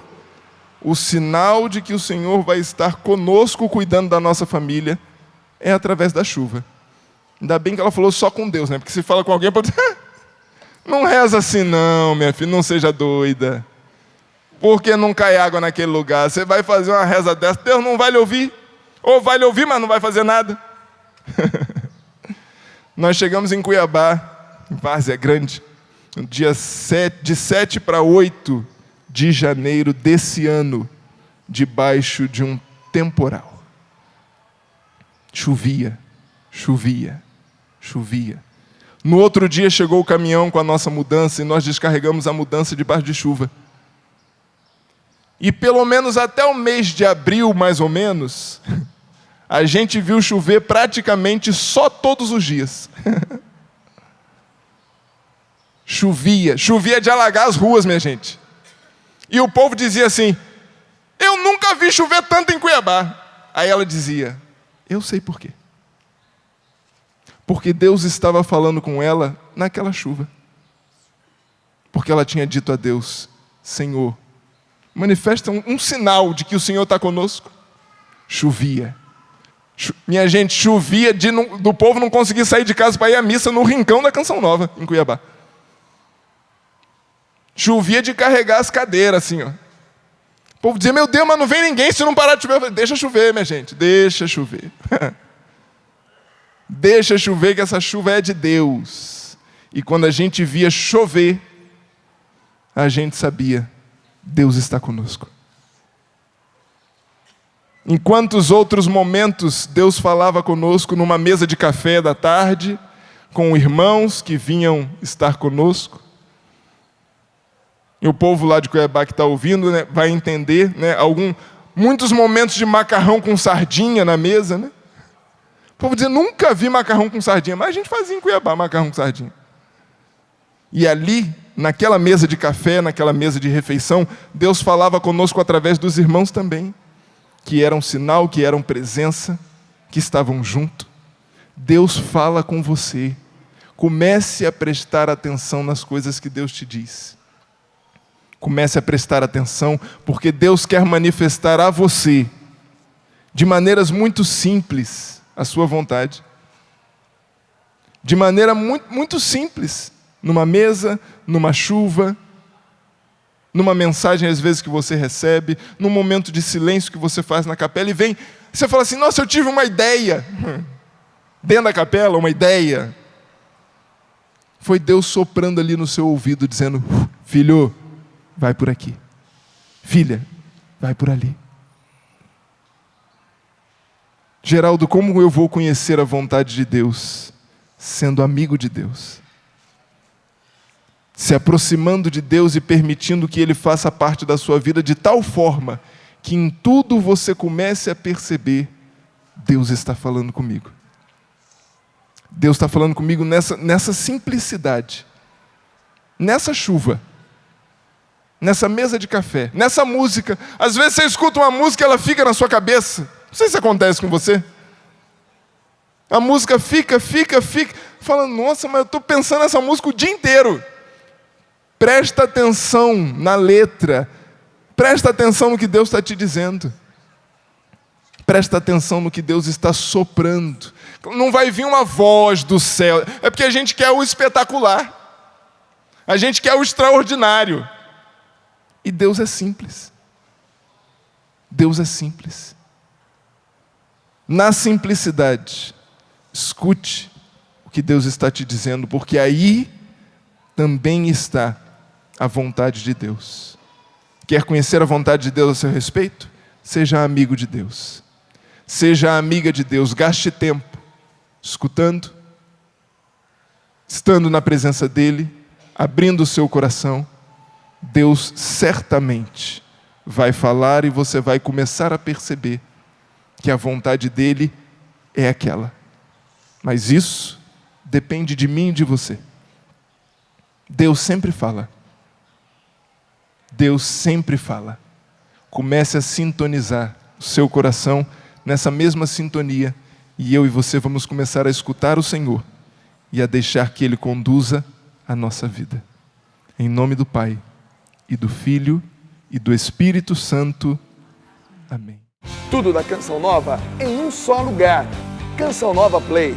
o sinal de que o Senhor vai estar conosco cuidando da nossa família é através da chuva. Ainda bem que ela falou só com Deus, né? Porque se fala com alguém, pode dizer: não reza assim não, minha filha, não seja doida. Porque não cai água naquele lugar. Você vai fazer uma reza dessa, Deus não vai lhe ouvir. Ou vai lhe ouvir, mas não vai fazer nada. Nós chegamos em Cuiabá, em Várzea Grande, no dia 7 para 8 de janeiro desse ano, debaixo de um temporal. Chovia. No outro dia chegou o caminhão com a nossa mudança e nós descarregamos a mudança debaixo de chuva. E pelo menos até o mês de abril, mais ou menos, a gente viu chover praticamente só todos os dias. Chovia de alagar as ruas, minha gente. E o povo dizia assim: eu nunca vi chover tanto em Cuiabá. Aí ela dizia: eu sei por quê. Porque Deus estava falando com ela naquela chuva. Porque ela tinha dito a Deus: Senhor, manifesta um sinal de que o Senhor está conosco. Chovia. Minha gente, chovia do povo não conseguir sair de casa para ir à missa no Rincão da Canção Nova, em Cuiabá. Chovia de carregar as cadeiras, assim, ó. O povo dizia: meu Deus, mas não vem ninguém se não parar de chover. Eu falei: deixa chover, minha gente, deixa chover. Deixa chover, que essa chuva é de Deus. E quando a gente via chover, a gente sabia: Deus está conosco. Em quantos outros momentos Deus falava conosco numa mesa de café da tarde, com irmãos que vinham estar conosco. E o povo lá de Cuiabá que está ouvindo, né, vai entender, né, muitos momentos de macarrão com sardinha na mesa. Né? O povo dizia: nunca vi macarrão com sardinha, mas a gente fazia em Cuiabá macarrão com sardinha. E ali, naquela mesa de café, naquela mesa de refeição, Deus falava conosco através dos irmãos também, que eram sinal, que eram presença, que estavam junto. Deus fala com você. Comece a prestar atenção nas coisas que Deus te diz. Comece a prestar atenção, porque Deus quer manifestar a você, de maneiras muito simples, a sua vontade. De maneira muito, muito simples. Numa mesa, numa chuva, numa mensagem às vezes que você recebe, num momento de silêncio que você faz na capela e vem, você fala assim, nossa, eu tive uma ideia. Dentro da capela, uma ideia. Foi Deus soprando ali no seu ouvido, dizendo, filho, vai por aqui. Filha, vai por ali. Geraldo, como eu vou conhecer a vontade de Deus? Sendo amigo de Deus. Se aproximando de Deus e permitindo que Ele faça parte da sua vida de tal forma que em tudo você comece a perceber, Deus está falando comigo. Deus está falando comigo nessa simplicidade, nessa chuva, nessa mesa de café, nessa música. Às vezes você escuta uma música e ela fica na sua cabeça. Não sei se acontece com você. A música fica. Fala, nossa, mas eu estou pensando nessa música o dia inteiro. Presta atenção na letra. Presta atenção no que Deus está te dizendo. Presta atenção no que Deus está soprando. Não vai vir uma voz do céu. É porque a gente quer o espetacular. A gente quer o extraordinário. E Deus é simples. Deus é simples. Na simplicidade, escute o que Deus está te dizendo, porque aí também está a vontade de Deus. Quer conhecer a vontade de Deus a seu respeito? Seja amigo de Deus. Seja amiga de Deus. Gaste tempo escutando, estando na presença dEle, abrindo o seu coração. Deus certamente vai falar e você vai começar a perceber que a vontade dEle é aquela. Mas isso depende de mim e de você. Deus sempre fala. Deus sempre fala. Comece a sintonizar o seu coração nessa mesma sintonia e eu e você vamos começar a escutar o Senhor e a deixar que Ele conduza a nossa vida. Em nome do Pai, e do Filho, e do Espírito Santo. Amém. Tudo da Canção Nova em um só lugar. Canção Nova Play.